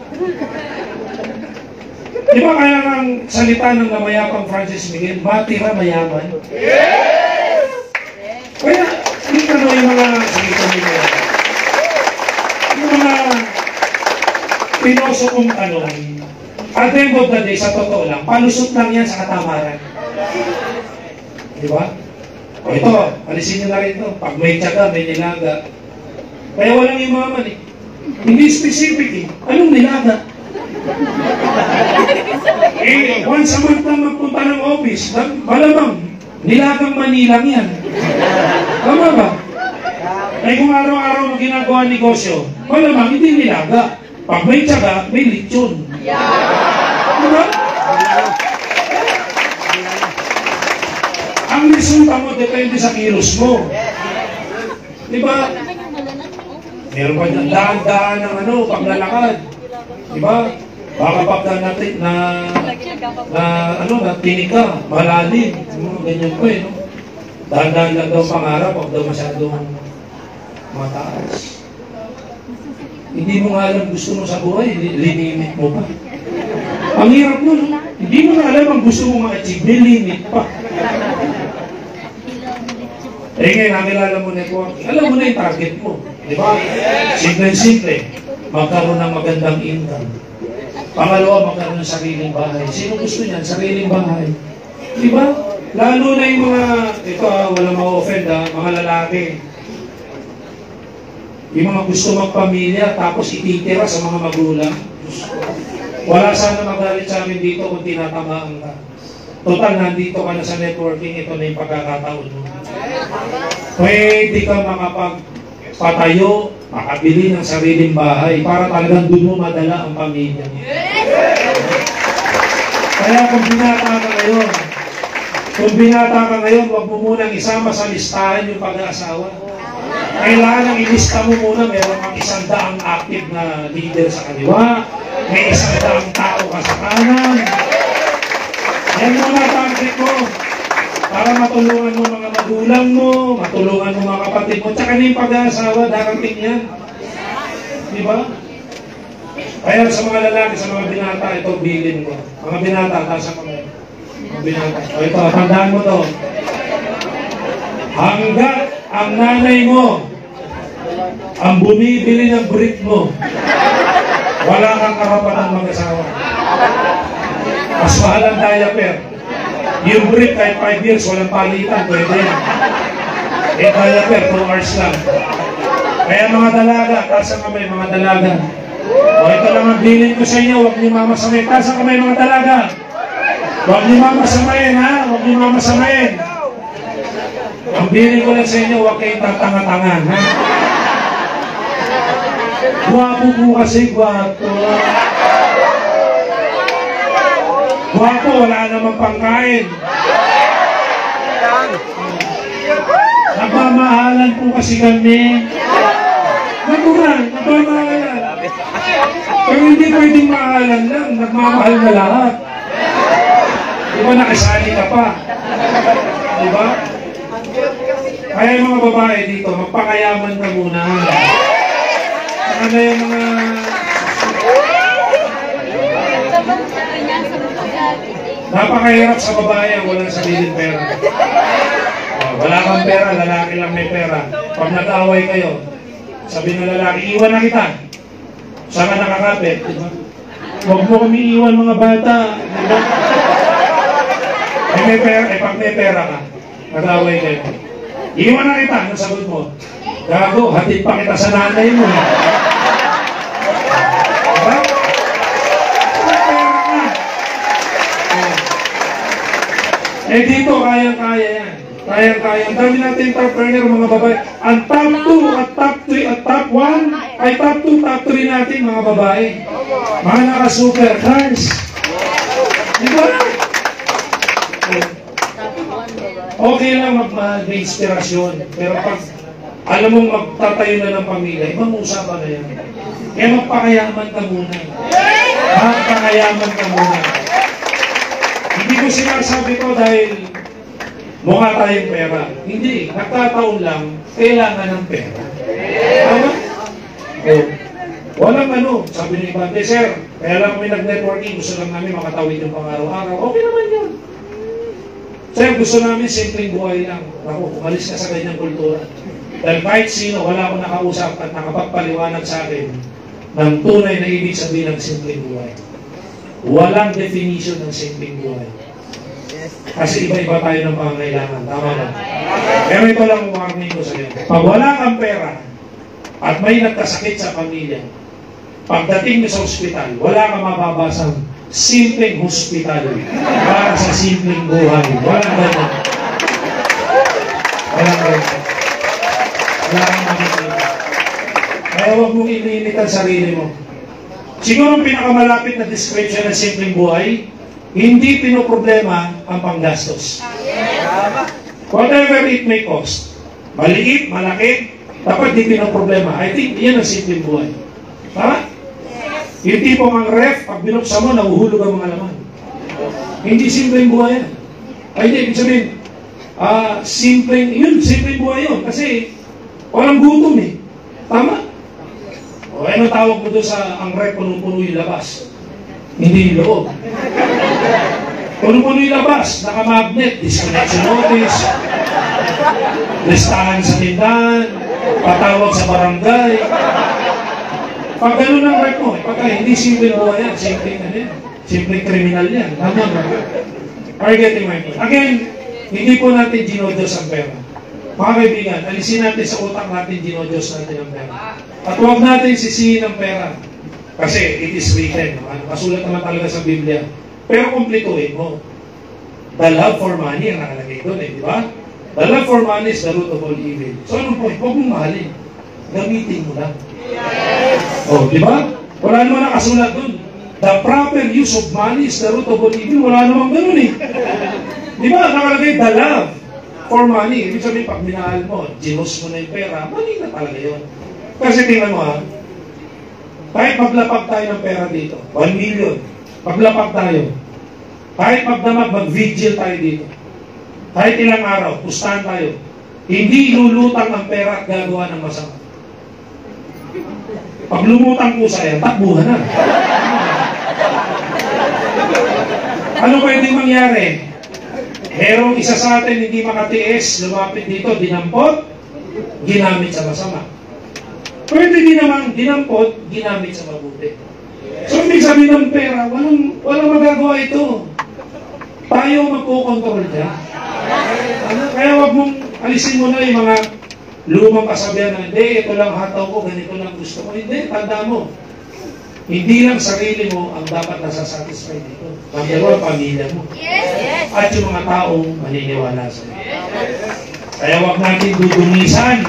Di ba kaya ang salita ng namayapang Francis Miguel, matira mayaman? Yes! Kaya, dito na yung mga salita nila. Yung mga pinoso kong tanong, at the end of the day, sa totoo lang, palusot lang yan sa katamaran. Di ba? O ito, alisin nyo na rin ito. Pag may tiyaga, may nilaga. Kaya walang imaman Hindi specific Anong nilaga? Once a month lang magpunta ng office, malamang, nilagang Manilang yan. Tama ba? Kung araw-araw mo ginagawa negosyo, malamang hindi nilaga. Pag may tiyaga, may lechon. Diba? Ang resulta mo depende sa kilos mo. Diba? Meron pa dyan, daan-daan ng paglalakad. Diba? Baka pagka natin na tinig ka, malalim. Ganyan po no? Daan-daan lang daw pangarap, huwag daw masyadong mataas. Hindi mo nga alam gusto mo sa buhay, linimit mo pa. Ang hirap nun, hindi mo nga alam ang gusto mo ma-achieve, nilimit pa. Ngayon, nakilala mo networking. Alam mo na yung target mo. Di ba? Simple-simple. Magkaroon ng magandang income. Pangalawa, magkaroon ng sariling bahay. Sino gusto niyan? Sariling bahay. Di ba? Lalo na yung mga, ito wala ma-offend mga lalaki. Yung mga gusto magpamilya, tapos ititira sa mga magulang. Wala sana magalit sa amin dito kung tinatamaan ka. Total, nandito ka na sa networking, ito na yung pagkakataon mo. Pwede ka makapagpatayo, makabili ng sariling bahay para talagang doon mo madala ang pamilya. Kaya kung binata ka ngayon, huwag mo munang isama sa listahan yung pag-aasawa. Kailangan ang ilista mo muna, meron kang 100 active na leader sa kaliwa, may 100 tao ka sa kanan. Yan muna target mo. Para matulungan mo mga magulang mo, matulungan mo mga kapatid mo, tsaka na yung pag-aasawa, darating yan. Di ba? Kaya sa mga lalaki, sa mga binata, ito bilin ko. Mga binata, tasa kami. Mga binata. O ito, tandaan mo to. Hanggat ang nanay mo ang bumibili ng brief mo, wala kang karapatan mag-asawa. Mas mahal ang diaper. Yung brief kahit 5 years, walang palitan, pwede. Eh, diaper, 2 hours lang. Kaya mga dalaga, taas ang kamay mga dalaga. O ito lang ang bilin ko sa inyo, huwag niyo mamasamayin. Taas ang kamay mga dalaga. Huwag niyo mamasamayin, ha? Huwag niyo mamasamayin. Ang bilin ko lang sa inyo, huwag kayong tatanga-tangan, ha? Gwapo po kasi, gwapo. Gwapo, wala namang pangkain. Nagmamahalan po kasi kami. Natural, nagmamahalan. Pero hindi pwedeng mahalan lang, nagmamahal na lahat. Di ba nakasali ka pa? Di ba? Kaya yung mga babae dito, magpakayaman ka muna. Ano yung mga... Napakahirap sa babae ang walang sariling pera. Wala kang pera, lalaki lang may pera. Pag nag-away kayo, sabi ng lalaki, iwan na kita. Saan ka nakakapit? Diba? Huwag mo kami iwan mga bata. Diba? May pera, pag may pera ka, nag-away kayo. Iwan na kita, ano sagot mo? Gago, hatid pa kita sa nanay mo. Diba? Eh dito, kayang-kaya yan. Kayang-kaya. Ang dami natin entrepreneur, mga babae. Ang top 2 at top 3 at top 1 ay top 2, top 3 natin, mga babae. Mga naka-super cars. Di ba? Okay lang mag-inspirasyon. Pero pag alam mong magtatayo na ng pamilya, ibang usapan na yan. Kaya magpakayaman ka muna. Magpakayaman ka muna. Hindi ko sinasabi ko dahil mukha tayong pera. Hindi. Nagkataon lang, kailangan ng pera. Tama? Walang ano. Sabi ni Ibante, sir, kaya lang kami nag-networking, gusto lang namin makatawid yung pang-araw-araw. Okay naman yun. Sir, gusto namin simpleng buhay lang. Ako, umalis ka sa ganyang kultura. Dahil kahit sino, wala akong nakausap at nakapagpaliwanag sa akin ng tunay na ibig sabihin ng simpleng buhay. Walang definition ng simpleng buhay. Kasi iba-iba tayo ng pangangailangan. Tama ba? Pero ito lang warning ko sa iyo. Pag wala kang pera at may nagkasakit sa pamilya, pagdating mo sa ospital, wala kang mababasang simpleng hospital para sa simpleng buhay. Walang ganyan. Walang ganyan. Wala kang makikita. Kaya huwag mong iniinit ang sarili mo. Siguro ang pinakamalapit na description ng simpleng buhay, hindi pinoproblema ang panggastos. Whatever it may cost. Maliit, malaki, dapat di pinoproblema. I think yan ang simpleng buhay. Tama? Yung tipong ang ref, pag binuksan mo, nahuhulog ang mga laman. Hindi simpleng buhay yan. Ay, hindi, ibig sabihin, simpleng buhay yun. Kasi, walang gutom eh. Tama? O, ano tawag mo doon sa ang ref, punong-puno yung labas? Hindi yung loob. Punong-puno yung labas, naka-magnet, disconnection notice, listahan sa tindahan, patawag sa barangay. Pag gano'n ang ref mo, pagka hindi simpleng buhay yan, simpleng ano yan, simpleng kriminal yan. Tama ba? Are you getting my point? Again, hindi po natin ginodiyos ang pera. Mga kaibigan, alisin natin sa utak natin, ginodiyos natin ang pera. At huwag natin sisihin ang pera. Kasi it is written. Masulat naman talaga sa Biblia. Pero kumplituhin mo. The love for money ang nakalagay doon di ba? The love for money is the root of all evil. So anong point? Huwag mong mahalin. Gamitin mo lang. Di ba? Wala naman nakasulat doon. The proper use of money is the root of all evil. Wala namang ganun Di ba? Nakalagay the love for money. Ibig sabihin, pag minahal mo, ginos mo na yung pera, mali na talaga yun. Kasi tingnan mo kahit maglapag tayo ng pera dito, 1 million, maglapag tayo, kahit magdamag, mag-vigil tayo dito, kahit ilang araw, pustahan tayo, hindi ilulutang ang pera at gagawa ng masama. Pag lumutang po sa'yo, takbuhan na. Ano pwedeng mangyari? Merong isa sa atin hindi makatiis, lumapit dito, dinampot, ginamit sa masama. Pwede din naman dinampot, ginamit sa mabuti. So, ibig sabihin ng pera, walang magagawa ito. Tayo magkukontrol dyan. Kaya wag mong alisin mo na yung mga lumang kasabihan na, hindi, ito lang hataw ko, ganito lang gusto ko. Hindi, tanda mo. Hindi lang sarili mo ang dapat nasasatisfy dito. Number one, pamilya mo. At yung mga taong maniniwala sa iyo. Kaya wag natin dudumisan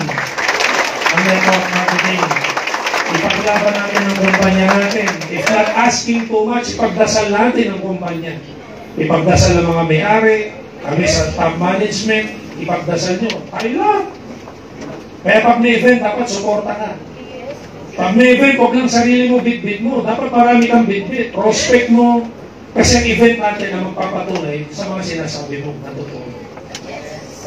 ang network marketing. Ipaglaban natin ang kumpanya natin. If not asking too much, ipagdasal natin ang kumpanya. Ipagdasal ang mga may-ari, kami sa top management, ipagdasal nyo. Tayo lang. Kaya pag may event, dapat suporta ka. Pag may event, huwag lang sarili mo, bit-bit mo. Dapat marami kang bit-bit. Prospect mo. Kasi ang event natin na magpapatunay sa mga sinasabi mo na totoo.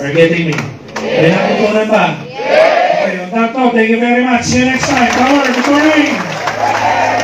Are you getting me? Kaya natutunan ba? Okay, on that note, thank you very much. See you next time. Power, good morning!